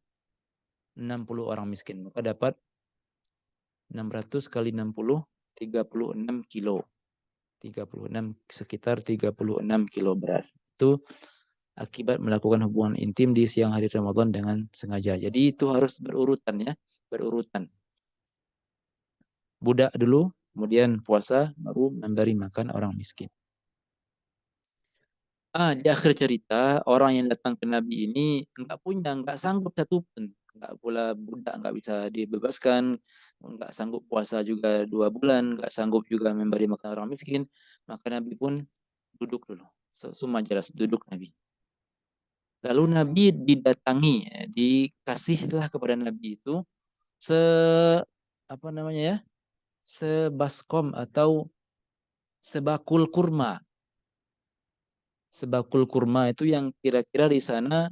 60 orang miskin. Maka dapat 600 kali 60, 36 kilo. 36, sekitar 36 kilo beras. Itu akibat melakukan hubungan intim di siang hari Ramadan dengan sengaja. Jadi itu harus berurutan ya, berurutan. Budak dulu, kemudian puasa, baru memberi makan orang miskin. Di akhir cerita, orang yang datang ke Nabi ini nggak sanggup satu pun. Nggak pula budak, nggak bisa dibebaskan, nggak sanggup puasa juga 2 bulan, nggak sanggup juga memberi makan orang miskin. Maka Nabi pun duduk dulu. Semua jelas, duduk Nabi. Lalu Nabi didatangi, dikasihlah kepada Nabi itu se apa namanya ya, sebaskom atau sebakul kurma. Sebakul kurma itu yang kira-kira di sana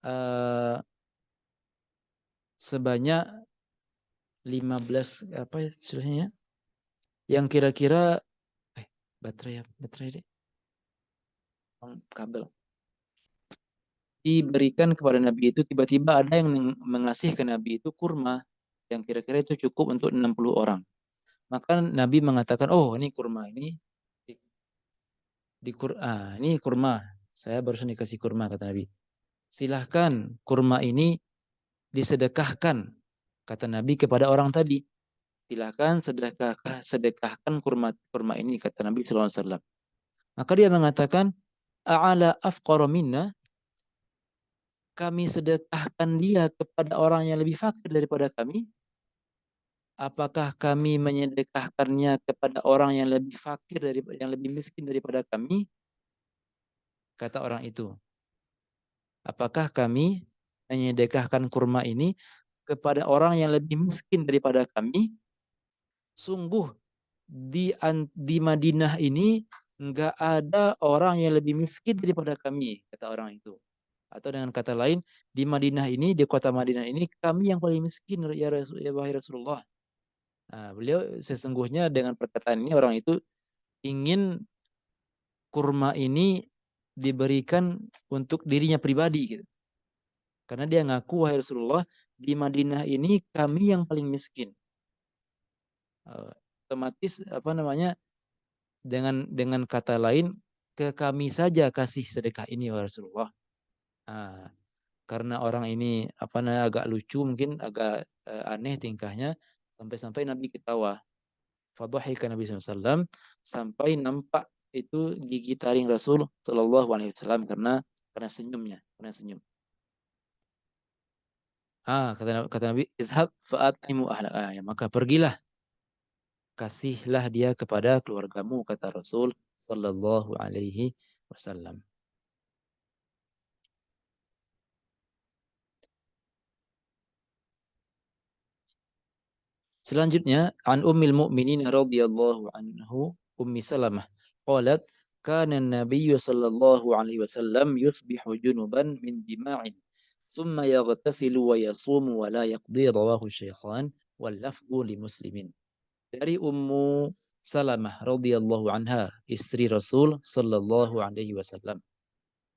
uh, sebanyak 15 apa ya istilahnya? Yang kira-kira baterai deh. Kabel. Diberikan kepada Nabi itu, tiba-tiba ada yang mengasih ke Nabi itu kurma yang kira-kira itu cukup untuk 60 orang. Maka Nabi mengatakan, "Oh, ini kurma ini ini kurma. Saya barusan dikasih kurma," kata Nabi. "Silahkan kurma ini disedekahkan," kata Nabi kepada orang tadi. "Silahkan sedekahkan kurma ini," kata Nabi sallallahu alaihi wasallam. Maka dia mengatakan, "A'ala afqara minna?" Kami sedekahkan dia kepada orang yang lebih fakir daripada kami? Apakah kami menyedekahkannya kepada orang yang lebih fakir yang lebih miskin daripada kami? Kata orang itu. Apakah kami menyedekahkan kurma ini kepada orang yang lebih miskin daripada kami? Sungguh di Madinah ini enggak ada orang yang lebih miskin daripada kami, kata orang itu. Atau dengan kata lain, di Madinah ini, di kota Madinah ini, kami yang paling miskin, ya wahai Rasulullah. Nah, beliau sesungguhnya dengan perkataan ini, orang itu ingin kurma ini diberikan untuk dirinya pribadi gitu. Karena dia ngaku, wahai Rasulullah, di Madinah ini kami yang paling miskin. Otomatis apa namanya, dengan kata lain, ke kami saja kasih sedekah ini, wahai Rasulullah. Nah, karena orang ini apa namanya agak lucu, mungkin agak aneh tingkahnya, sampai-sampai Nabi ketawa. Fadhahika Nabi SAW sampai nampak itu gigi taring Rasul Shallallahu Alaihi Wasallam karena senyumnya, karena senyum. Kata Nabi, izhab fa'at'imu ahla. Ya, maka pergilah, kasihlah dia kepada keluargamu, kata Rasul Shallallahu Alaihi Wasallam. Selanjutnya, an Ummil Mukminin radhiyallahu anhu Ummi Salamah qalat kana an-nabiy sallallahu alaihi wasallam yusbihu junuban min dima'in thumma yaghtasilu wa yasumu wa la yaqdi, rawahu Syaikhan wal lafdhu li Muslimin. Dari Ummu Salamah radhiyallahu anha, istri Rasul sallallahu alaihi wasallam.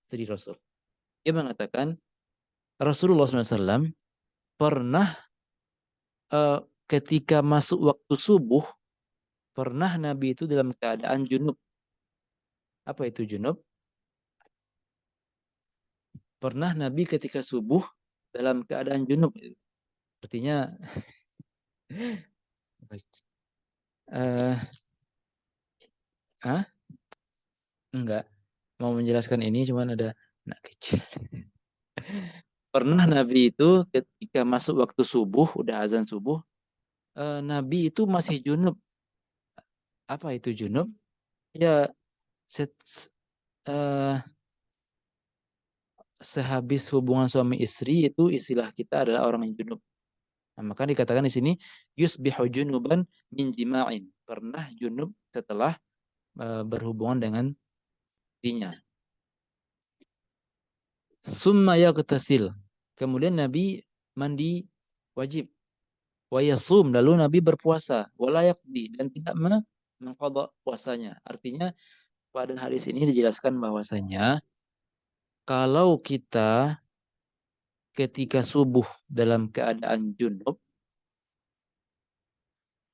Istri Rasul. Dia mengatakan Rasulullah SAW pernah ketika masuk waktu subuh, pernah Nabi itu dalam keadaan junub. Apa itu junub? Pernah Nabi ketika subuh dalam keadaan junub. Artinya uh, enggak mau menjelaskan ini, cuman ada anak kecil. Pernah Nabi itu ketika masuk waktu subuh, udah azan subuh, Nabi itu masih junub. Apa itu junub? Ya, sehabis hubungan suami istri itu istilah kita adalah orang yang junub. Nah, maka dikatakan di sini yusbihu junuban min jima'in. Pernah junub setelah berhubungan dengan dirinya. Summa yaghtasil. Kemudian Nabi mandi wajib. Wa yasum, lalu Nabi berpuasa. Wala yaqdi, dan tidak mengqadha puasanya. Artinya pada hadis ini dijelaskan bahwasanya kalau kita ketika subuh dalam keadaan junub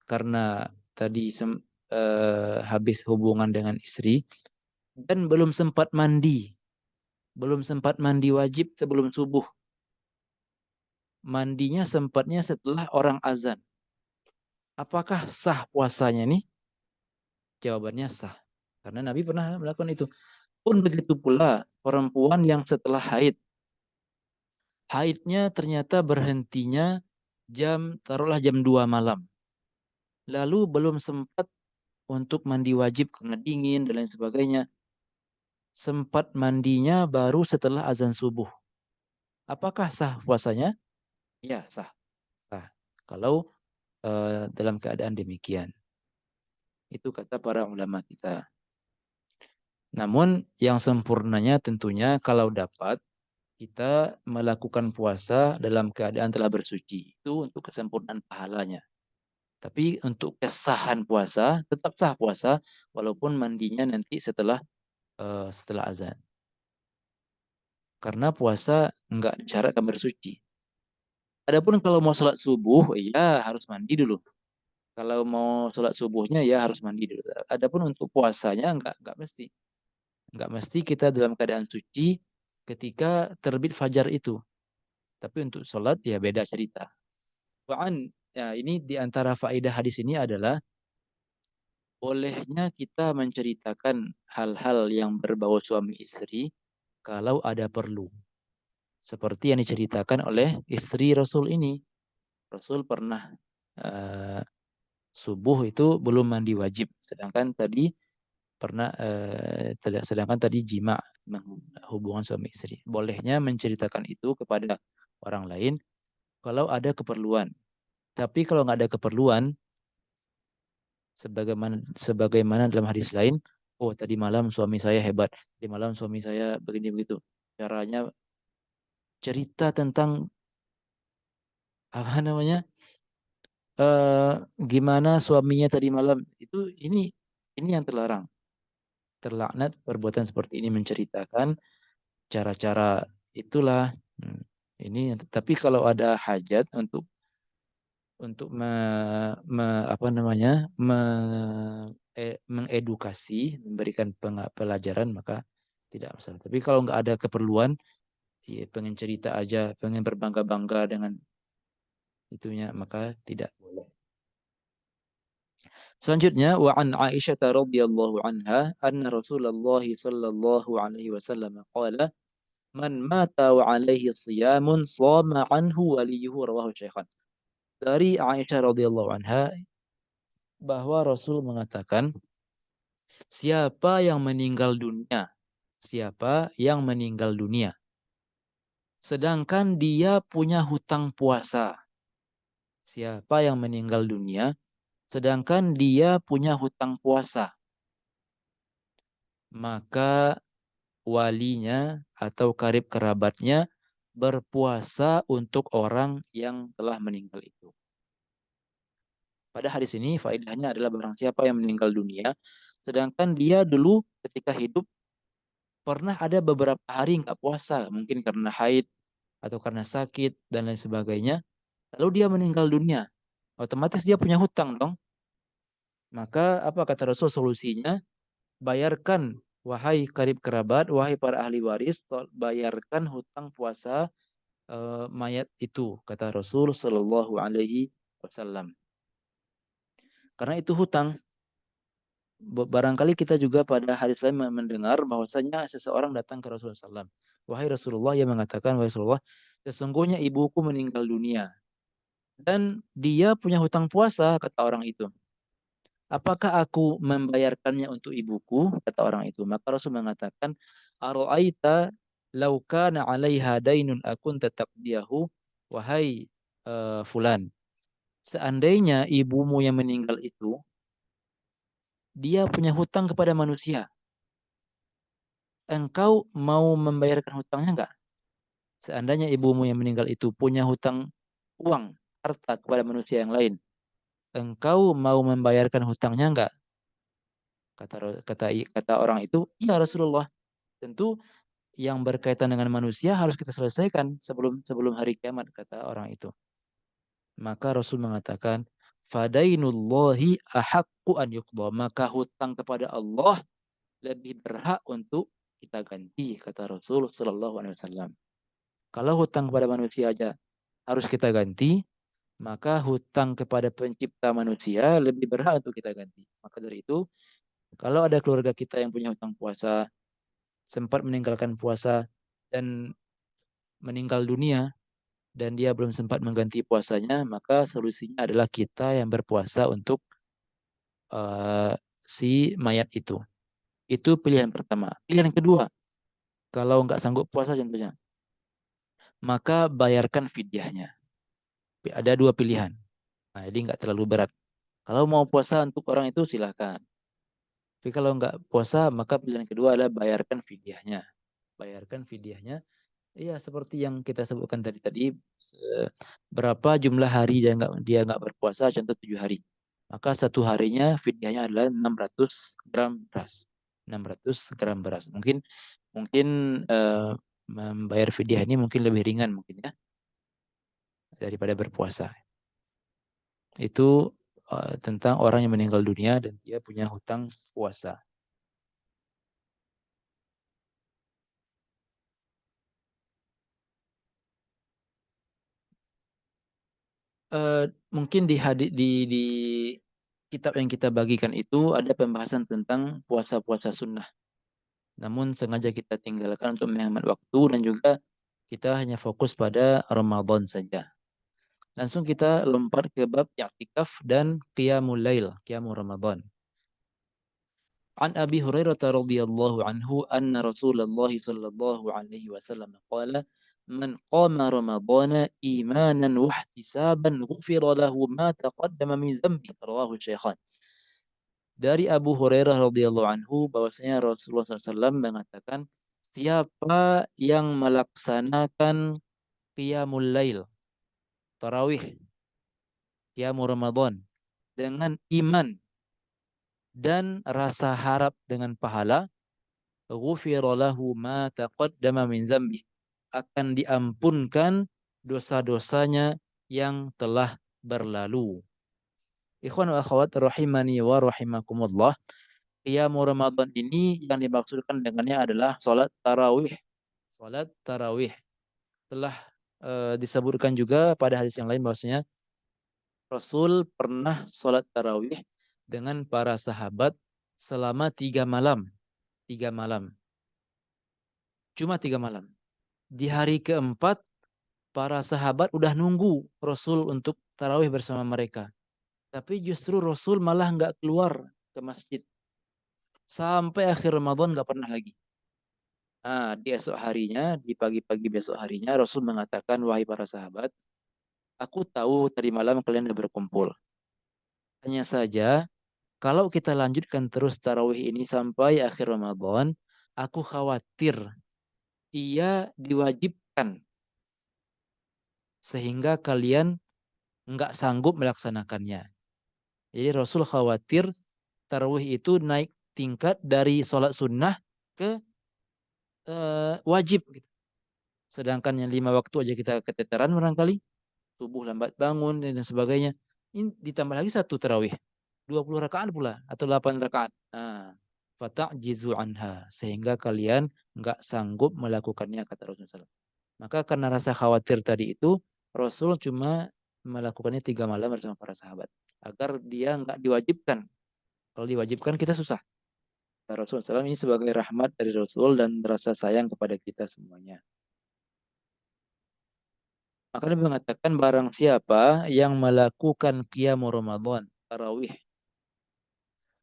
karena tadi habis hubungan dengan istri dan belum sempat mandi wajib sebelum subuh. Mandinya sempatnya setelah orang azan. Apakah sah puasanya nih? Jawabannya sah. Karena Nabi pernah melakukan itu. Pun begitu pula perempuan yang setelah haid. Haidnya ternyata berhentinya taruhlah jam 2 malam. Lalu belum sempat untuk mandi wajib karena dingin dan lain sebagainya. Sempat mandinya baru setelah azan subuh. Apakah sah puasanya? Ya, sah. Sah. Kalau dalam keadaan demikian. Itu kata para ulama kita. Namun yang sempurnanya tentunya kalau dapat kita melakukan puasa dalam keadaan telah bersuci. Itu untuk kesempurnaan pahalanya. Tapi untuk kesahan puasa, tetap sah puasa walaupun mandinya nanti setelah azan. Karena puasa enggak disyaratkan bersuci. Adapun kalau mau sholat subuh, ya harus mandi dulu. Kalau mau sholat subuhnya ya harus mandi dulu. Adapun untuk puasanya enggak mesti. Enggak mesti kita dalam keadaan suci ketika terbit fajar itu. Tapi untuk sholat ya beda cerita. Ya ini di antara faedah hadis ini adalah bolehnya kita menceritakan hal-hal yang berbau suami istri kalau ada perlu. Seperti yang diceritakan oleh istri Rasul ini. Rasul pernah subuh itu belum mandi wajib. Sedangkan tadi jima hubungan suami istri. Bolehnya menceritakan itu kepada orang lain kalau ada keperluan. Tapi kalau nggak ada keperluan, sebagaimana dalam hadis lain, oh tadi malam suami saya hebat, tadi malam suami saya begini begitu. Caranya cerita tentang apa namanya, gimana suaminya tadi malam ini yang terlarang, terlaknat perbuatan seperti ini menceritakan cara-cara itulah. Ini tapi kalau ada hajat untuk apa namanya mengedukasi, memberikan pelajaran maka tidak masalah. Tapi kalau nggak ada keperluan, ya pengen cerita aja, pengen berbangga-bangga dengan itunya maka tidak boleh. Selanjutnya wa an Aisyah radhiyallahu anha anna Rasulullah sallallahu alaihi wasallam qala man mata wa alaihi siyamun shama anhu waliyuhu rawahu Syaikhan. Dari Aisyah radhiyallahu anha bahwa Rasul mengatakan siapa yang meninggal dunia sedangkan dia punya hutang puasa. Siapa yang meninggal dunia sedangkan dia punya hutang puasa, maka walinya atau karib kerabatnya berpuasa untuk orang yang telah meninggal itu. Pada hadis ini faedahnya adalah barang siapa yang meninggal dunia sedangkan dia dulu ketika hidup pernah ada beberapa hari nggak puasa, mungkin karena haid atau karena sakit dan lain sebagainya, lalu dia meninggal dunia, otomatis dia punya hutang dong. Maka apa kata Rasul solusinya? Bayarkan, wahai karib kerabat, wahai para ahli waris, bayarkan hutang puasa mayat itu, kata Rasul Shallallahu Alaihi Wasallam. Karena itu hutang. Barangkali kita juga pada hadis lain mendengar bahwasanya seseorang datang ke Rasulullah SAW. Wahai Rasulullah, yang mengatakan, wahai Rasulullah, sesungguhnya ibuku meninggal dunia dan dia punya hutang puasa, kata orang itu. Apakah aku membayarkannya untuk ibuku? Kata orang itu. Maka Rasul mengatakan, Aro'aita law kana 'alaiha dainun akun taqdiyahu, wahai fulan. Seandainya ibumu yang meninggal itu dia punya hutang kepada manusia, engkau mau membayarkan hutangnya enggak? seandainya ibumu yang meninggal itu punya hutang uang, harta kepada manusia yang lain, engkau mau membayarkan hutangnya enggak? Kata orang itu, iya Rasulullah. Tentu yang berkaitan dengan manusia harus kita selesaikan sebelum hari kiamat, kata orang itu. Maka Rasul mengatakan, fadainullahi ahaqqu an yuqda. Maka hutang kepada Allah lebih berhak untuk kita ganti, kata Rasul sallallahu alaihi wasallam. Kalau hutang kepada manusia aja harus kita ganti, maka hutang kepada pencipta manusia lebih berhak untuk kita ganti. Maka dari itu, kalau ada keluarga kita yang punya hutang puasa, sempat meninggalkan puasa dan meninggal dunia, dan dia belum sempat mengganti puasanya, maka solusinya adalah kita yang berpuasa untuk si mayat itu. Itu pilihan pertama. Pilihan kedua, kalau nggak sanggup puasa contohnya, maka bayarkan fidyahnya. Ada dua pilihan. Nah, jadi nggak terlalu berat. Kalau mau puasa untuk orang itu silahkan. Tapi kalau nggak puasa, maka pilihan kedua adalah bayarkan fidyahnya. Bayarkan fidyahnya. Iya, seperti yang kita sebutkan tadi, berapa jumlah hari dia nggak berpuasa, contoh 7 hari. Maka satu harinya fidyahnya adalah 600 gram beras. 600 gram beras. Mungkin mungkin membayar fidyah ini mungkin lebih ringan mungkin ya daripada berpuasa. Itu tentang orang yang meninggal dunia dan dia punya hutang puasa. Mungkin di kitab yang kita bagikan itu ada pembahasan tentang puasa-puasa sunnah. Namun sengaja kita tinggalkan untuk menghemat waktu dan juga kita hanya fokus pada Ramadan saja. Langsung kita lompat ke bab i'tikaf dan qiyamul lail, qiyamul Ramadan. An Abi Hurairah radhiyallahu anhu anna Rasulullah sallallahu alaihi wasallam qala man qama ramadhana imanan wa ihtisaban ghufira lahu ma taqaddama min dhanbi rawahu Syaikhan. Dari Abu Hurairah radhiyallahu anhu bahwasanya Rasulullah SAW mengatakan siapa yang melaksanakan qiyamul lail, tarawih, qiyamul Ramadan dengan iman dan rasa harap dengan pahala, ghufira lahu ma taqaddama min dzambi, akan diampunkan dosa-dosanya yang telah berlalu. Ikhwan wa akhwat rahimani wa rahimakumullah. Qiyamul Ramadan ini yang dimaksudkan dengannya adalah salat tarawih. Salat tarawih telah disebutkan juga pada hadis yang lain bahwasanya Rasul pernah salat tarawih dengan para sahabat selama 3 malam. 3 malam. Cuma 3 malam. Di hari keempat, para sahabat udah nunggu Rasul untuk tarawih bersama mereka. Tapi justru Rasul malah nggak keluar ke masjid. Sampai akhir Ramadan nggak pernah lagi. Nah, di esok harinya, di pagi-pagi besok harinya, Rasul mengatakan, wahai para sahabat, aku tahu tadi malam kalian sudah berkumpul. Hanya saja, kalau kita lanjutkan terus tarawih ini sampai akhir Ramadan, aku khawatir ia diwajibkan sehingga kalian nggak sanggup melaksanakannya. Jadi Rasul khawatir tarawih itu naik tingkat dari sholat sunnah ke wajib. Gitu. Sedangkan yang 5 waktu aja kita keteteran barangkali, subuh lambat bangun dan sebagainya. Ini ditambah lagi satu tarawih. 20 rakaat pula atau 8 rakaat. Nah, fata'jizu anha. Sehingga kalian nggak sanggup melakukannya, kata Rasulullah SAW. Maka karena rasa khawatir tadi itu, Rasul cuma melakukannya 3 malam bersama para sahabat. Agar dia nggak diwajibkan. Kalau diwajibkan kita susah. Rasulullah SAW ini sebagai rahmat dari Rasul dan rasa sayang kepada kita semuanya. Maka dia mengatakan barang siapa yang melakukan qiyamul Ramadan, tarawih,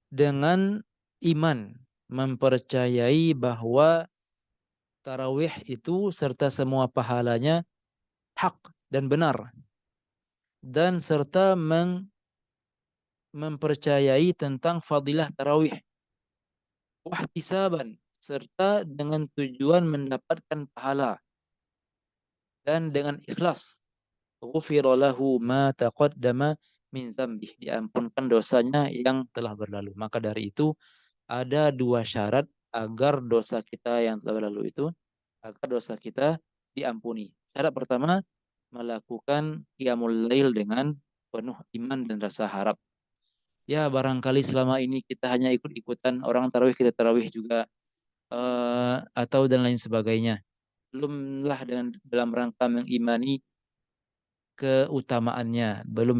dengan iman, mempercayai bahwa tarawih itu serta semua pahalanya hak dan benar. Dan serta mempercayai tentang fadilah tarawih. Wahtisaban, serta dengan tujuan mendapatkan pahala. dan dengan ikhlas. Ghufira lahu ma taqaddama min dzambih, diampunkan dosanya yang telah berlalu. Maka dari itu ada dua syarat agar dosa kita yang telah berlalu itu, agar dosa kita diampuni. Syarat pertama, melakukan qiyamul lail dengan penuh iman dan rasa harap. Ya barangkali selama ini kita hanya ikut-ikutan orang tarawih, kita tarawih juga atau dan lain sebagainya. Belumlah dalam rangka mengimani keutamaannya, belum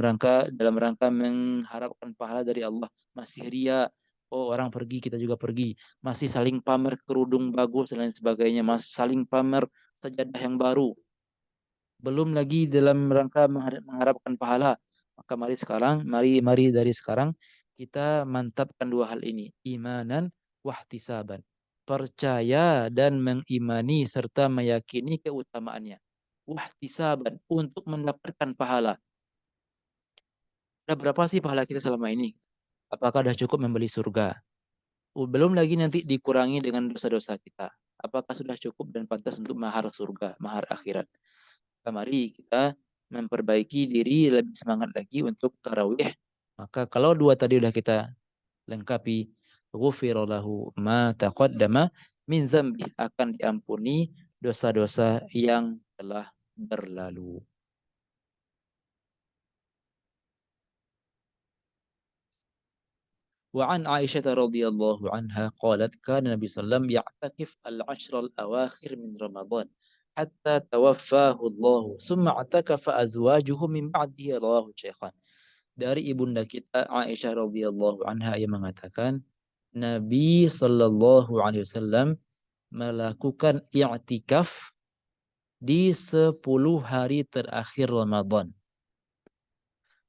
dalam rangka mengharapkan pahala dari Allah. Masih ria, oh orang pergi kita juga pergi, masih saling pamer kerudung bagus dan lain sebagainya, masih saling pamer sajadah yang baru, belum lagi dalam rangka mengharapkan pahala. Maka mari dari sekarang kita mantapkan dua hal ini, imanan wahtisaban, percaya dan mengimani serta meyakini keutamaannya. Wahtisaban, untuk mendapatkan pahala. Udah berapa sih pahala kita selama ini? Apakah sudah cukup membeli surga? Belum lagi nanti dikurangi dengan dosa-dosa kita. Apakah sudah cukup dan pantas untuk mahar surga, mahar akhirat? Mari kita memperbaiki diri, lebih semangat lagi untuk tarawih. Maka kalau dua tadi udah kita lengkapi, ghufira lahu ma taqaddama min dzambi, akan diampuni dosa-dosa yang telah berlalu. وعن عائشة رضي الله عنها قالت كان النبي صلى الله عليه وسلم يعتكف العشر الأواخر من رمضان حتى توفاه الله ثم اعتكف أزواجه من بعده رواه الشيخان. Dari ibunda kita Aisyah radhiyallahu anha yang mengatakan Nabi sallallahu alaihi wasallam melakukan i'tikaf di 10 hari terakhir Ramadan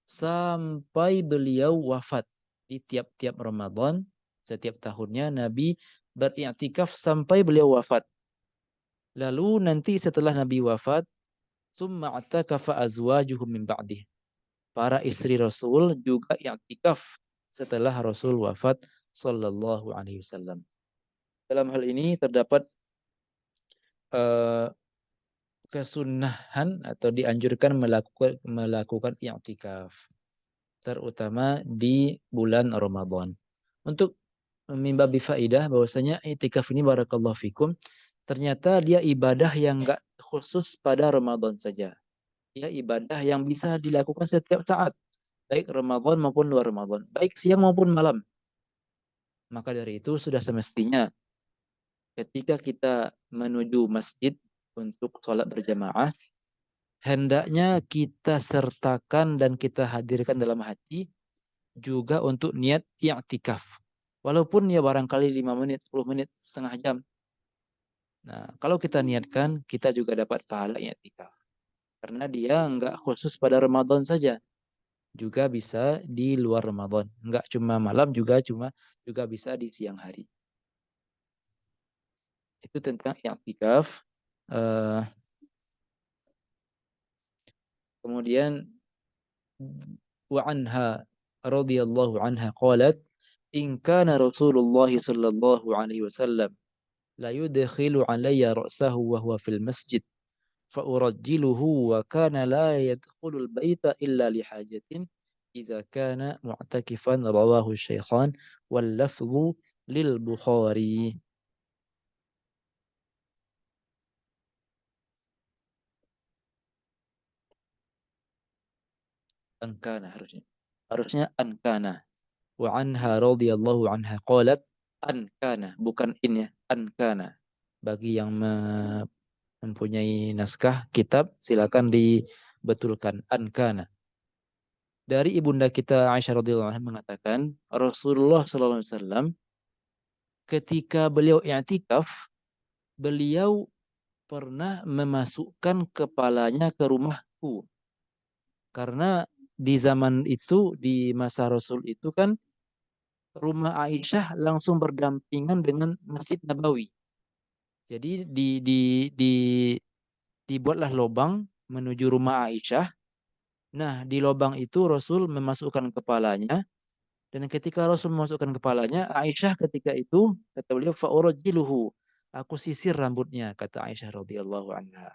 sampai beliau wafat. Di tiap-tiap Ramadan, setiap tahunnya Nabi beriktikaf sampai beliau wafat. Lalu nanti setelah Nabi wafat, summa atakafa azwajuhum min ba'dih. Para istri Rasul juga i'tikaf setelah Rasul wafat sallallahu alaihi wasallam. Dalam hal ini terdapat kesunahan atau dianjurkan melakukan i'tikaf, terutama di bulan Ramadan. Untuk mimbabi faidah bahwasanya i'tikaf ini barakallahu fikum, ternyata dia ibadah yang enggak khusus pada Ramadan saja. Dia ibadah yang bisa dilakukan setiap saat, baik Ramadan maupun luar Ramadan, baik siang maupun malam. Maka dari itu sudah semestinya ketika kita menuju masjid untuk sholat berjamaah, hendaknya kita sertakan dan kita hadirkan dalam hati juga untuk niat i'tikaf. Walaupun ya barangkali 5 menit, 10 menit, setengah jam. Nah, kalau kita niatkan, kita juga dapat pahala i'tikaf. Karena dia enggak khusus pada Ramadan saja. Juga bisa di luar Ramadan. Enggak cuma malam, juga bisa di siang hari. Itu tentang i'tikaf. Kemudian wa anha radhiyallahu anha qalat in kana Rasulullah sallallahu alaihi wasallam la yudkhilu alayya ra'sahu wa huwa fil masjid fa urajjiluhu wa kana la yadkhulul baita illa li hajatin idza kana mu'takifan rawahu Shaykhan wal lafdhu lil Bukhari. Ankana harusnya ankana. Wa anha radhiyallahu anha qalat ankana, bukan in ya, ankana. Bagi yang mempunyai naskah kitab silakan dibetulkan, ankana. Dari ibunda kita Aisyah radhiyallahu anha mengatakan Rasulullah sallallahu alaihi wasallam ketika beliau i'tikaf, beliau pernah memasukkan kepalanya ke rumahku. Karena di zaman itu, di masa Rasul itu kan rumah Aisyah langsung berdampingan dengan Masjid Nabawi. Jadi dibuatlah lubang menuju rumah Aisyah. Nah, di lubang itu Rasul memasukkan kepalanya, dan ketika Rasul memasukkan kepalanya, Aisyah ketika itu kata beliau fa'urajjiluhu, aku sisir rambutnya, kata Aisyah radhiyallahu anha.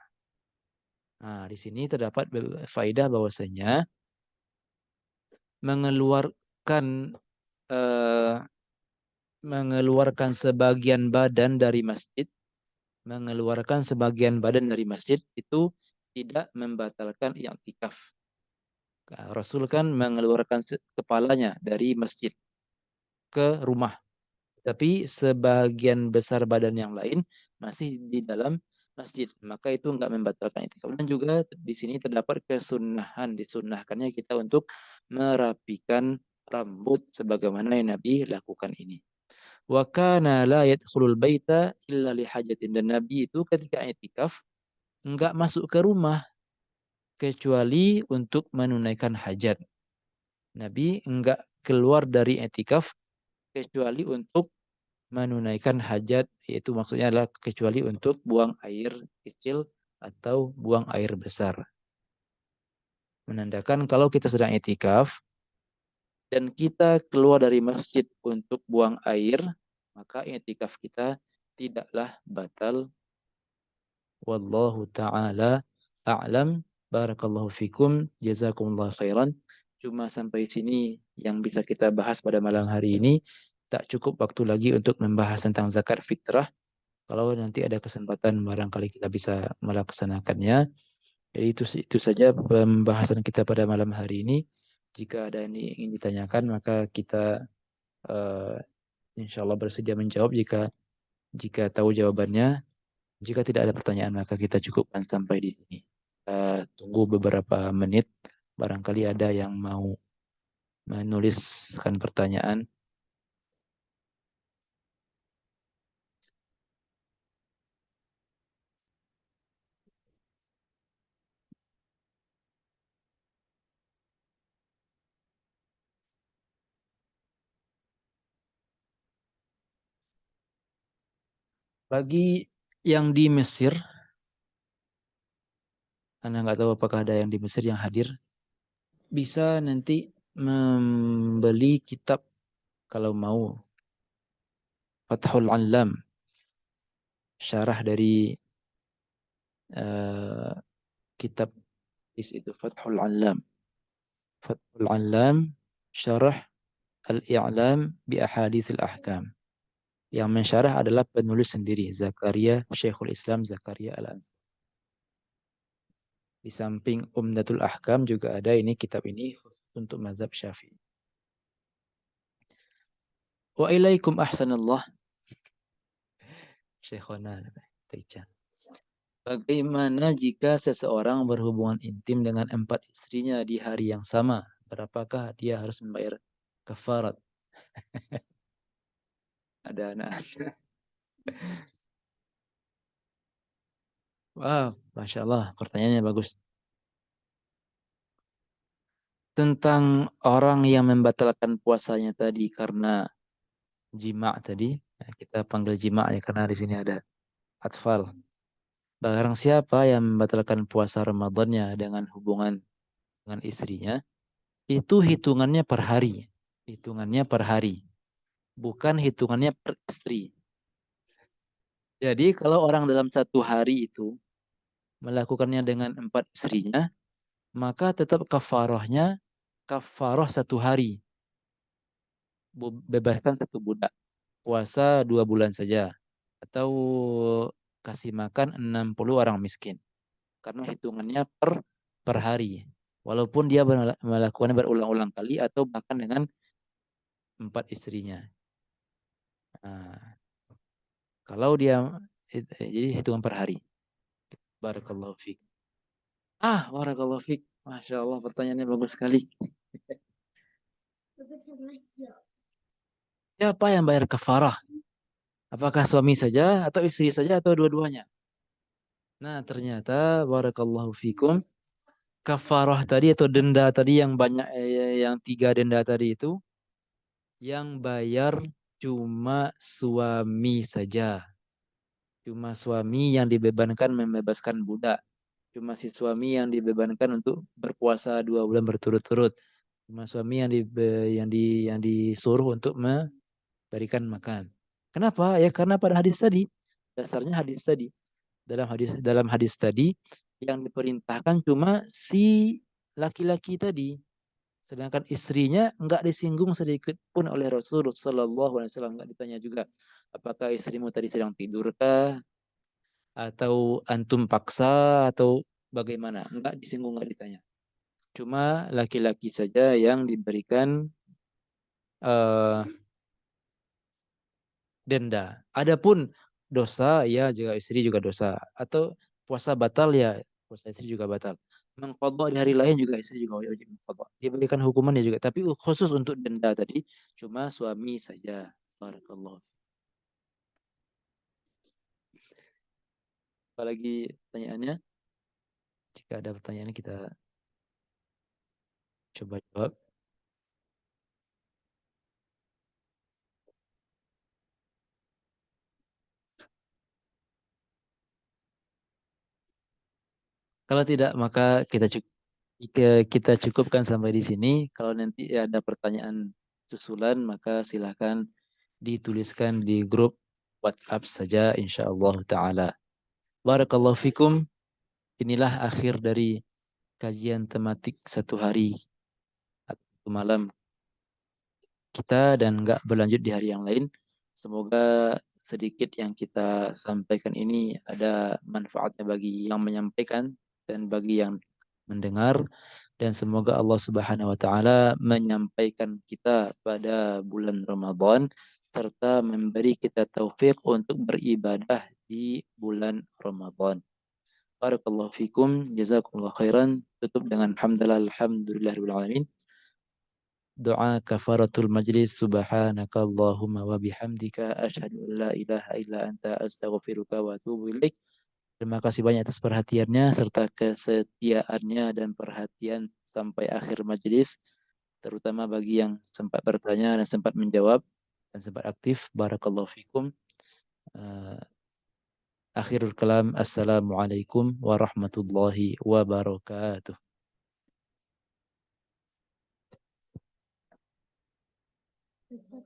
Nah, di sini terdapat faedah bahwasanya mengeluarkan eh, mengeluarkan sebagian badan dari masjid, mengeluarkan sebagian badan dari masjid itu tidak membatalkan i'tikaf. Rasul kan mengeluarkan kepalanya dari masjid ke rumah, tapi sebagian besar badan yang lain masih di dalam masjid, maka itu enggak membatalkan i'tikaf. Dan juga di sini terdapat kesunahan, disunnahkannya kita untuk merapikan rambut sebagaimana yang Nabi lakukan ini. Wa kana la yadkhulul baita illa li hajatin, dan Nabi itu ketika i'tikaf enggak masuk ke rumah kecuali untuk menunaikan hajat. Nabi enggak keluar dari i'tikaf kecuali untuk menunaikan hajat, yaitu maksudnya adalah kecuali untuk buang air kecil atau buang air besar. Menandakan kalau kita sedang i'tikaf dan kita keluar dari masjid untuk buang air, maka i'tikaf kita tidaklah batal. Wallahu ta'ala a'lam. Barakallahu fikum. Jazakumullah khairan. Cuma sampai sini yang bisa kita bahas pada malam hari ini. Tak cukup waktu lagi untuk membahas tentang zakat fitrah. Kalau nanti ada kesempatan barangkali kita bisa melaksanakannya. Jadi itu saja pembahasan kita pada malam hari ini. Jika ada yang ingin ditanyakan maka kita uh, insya Allah bersedia menjawab jika jika tahu jawabannya. Jika tidak ada pertanyaan maka kita cukupkan sampai di sini. Tunggu beberapa menit. Barangkali ada yang mau menuliskan pertanyaan. Bagi yang di Mesir, Anda nggak tahu apakah ada yang di Mesir yang hadir, bisa nanti membeli kitab kalau mau. Fathul Alam, syarah dari uh, kitab itu Fathul Alam. Fathul Alam, syarah Al-I'lam bi Ahaditsil Ahkam. Yang mensyarah adalah penulis sendiri, Zakaria, Syekhul Islam Zakaria Al-Ansari. Di samping Umdatul Ahkam juga ada ini kitab ini untuk mazhab Syafi'i. Wa ilaikum ahsanallah. Syekhona Taicha. Bagaimana jika seseorang berhubungan intim dengan 4 istrinya di hari yang sama? Berapakah dia harus membayar kafarat? Ada anak. Wah, Masya Allah, pertanyaannya bagus. Tentang orang yang membatalkan puasanya tadi karena jima tadi, kita panggil jima ya karena di sini ada atfal. Barang siapa yang membatalkan puasa Ramadannya dengan hubungan dengan istrinya, itu hitungannya per hari. Hitungannya per hari. Bukan hitungannya per istri. Jadi kalau orang dalam satu hari itu melakukannya dengan 4 istrinya, maka tetap kafarahnya kafarah 1 hari. Bebaskan 1 budak. Puasa 2 bulan saja. Atau kasih makan 60 orang miskin. Karena hitungannya per hari. Walaupun dia melakukannya berulang-ulang kali atau bahkan dengan 4 istrinya. Nah, kalau dia jadi hitungan per hari. Barakallahu fiik. Barakallahu fiik. Masya Allah, pertanyaannya bagus sekali. Siapa yang bayar kafarah? Apakah suami saja atau istri saja atau dua-duanya? Nah, ternyata barakallahu fikum, kafarah tadi atau denda tadi yang banyak yang 3 denda tadi itu yang bayar cuma suami saja. Cuma suami yang dibebankan membebaskan budak. Cuma si suami yang dibebankan untuk berpuasa 2 bulan berturut-turut. Cuma suami yang disuruh untuk memberikan makan. Kenapa? Ya karena pada hadis tadi. Dasarnya hadis tadi. Dalam hadis tadi Yang diperintahkan cuma si laki-laki tadi. Sedangkan istrinya enggak disinggung sedikit pun oleh Rasulullah Sallallahu Alaihi Wasallam. Enggak ditanya juga, apakah istrimu tadi sedang tidurkah? Atau antum paksa? Atau bagaimana? Enggak disinggung, enggak ditanya. Cuma laki-laki saja yang diberikan uh, denda. Adapun dosa, ya juga istri juga dosa. Atau puasa batal, ya puasa istri juga batal. Mengqadha di hari lain juga istri juga wajib mengqadha. Diberikan hukuman ya juga. Tapi khusus untuk denda tadi, cuma suami saja. Barakallahu. Apalagi pertanyaannya? Jika ada pertanyaan kita coba jawab. Kalau tidak, maka kita cukupkan sampai di sini. Kalau nanti ada pertanyaan susulan, maka silahkan dituliskan di grup WhatsApp saja, insyaallah ta'ala. Barakallahu fikum. Inilah akhir dari kajian tematik satu hari atau malam kita dan enggak berlanjut di hari yang lain. Semoga sedikit yang kita sampaikan ini ada manfaatnya bagi yang menyampaikan dan bagi yang mendengar, dan semoga Allah Subhanahu wa taala menyampaikan kita pada bulan Ramadan serta memberi kita taufik untuk beribadah di bulan Ramadan. Barakallahu fikum, jazakumullah khairan. Tutup dengan alhamdulillahirabbil alamin. Doa kafaratul majlis, subhanaka Allahumma wa bihamdika asyhadu an la ilaha illa anta astaghfiruka wa atubu ilaik. Terima kasih banyak atas perhatiannya serta kesetiaannya dan perhatian sampai akhir majelis, terutama bagi yang sempat bertanya dan sempat menjawab dan sempat aktif. Barakallahu fikum. Akhirul kalam, assalamualaikum warahmatullahi wabarakatuh.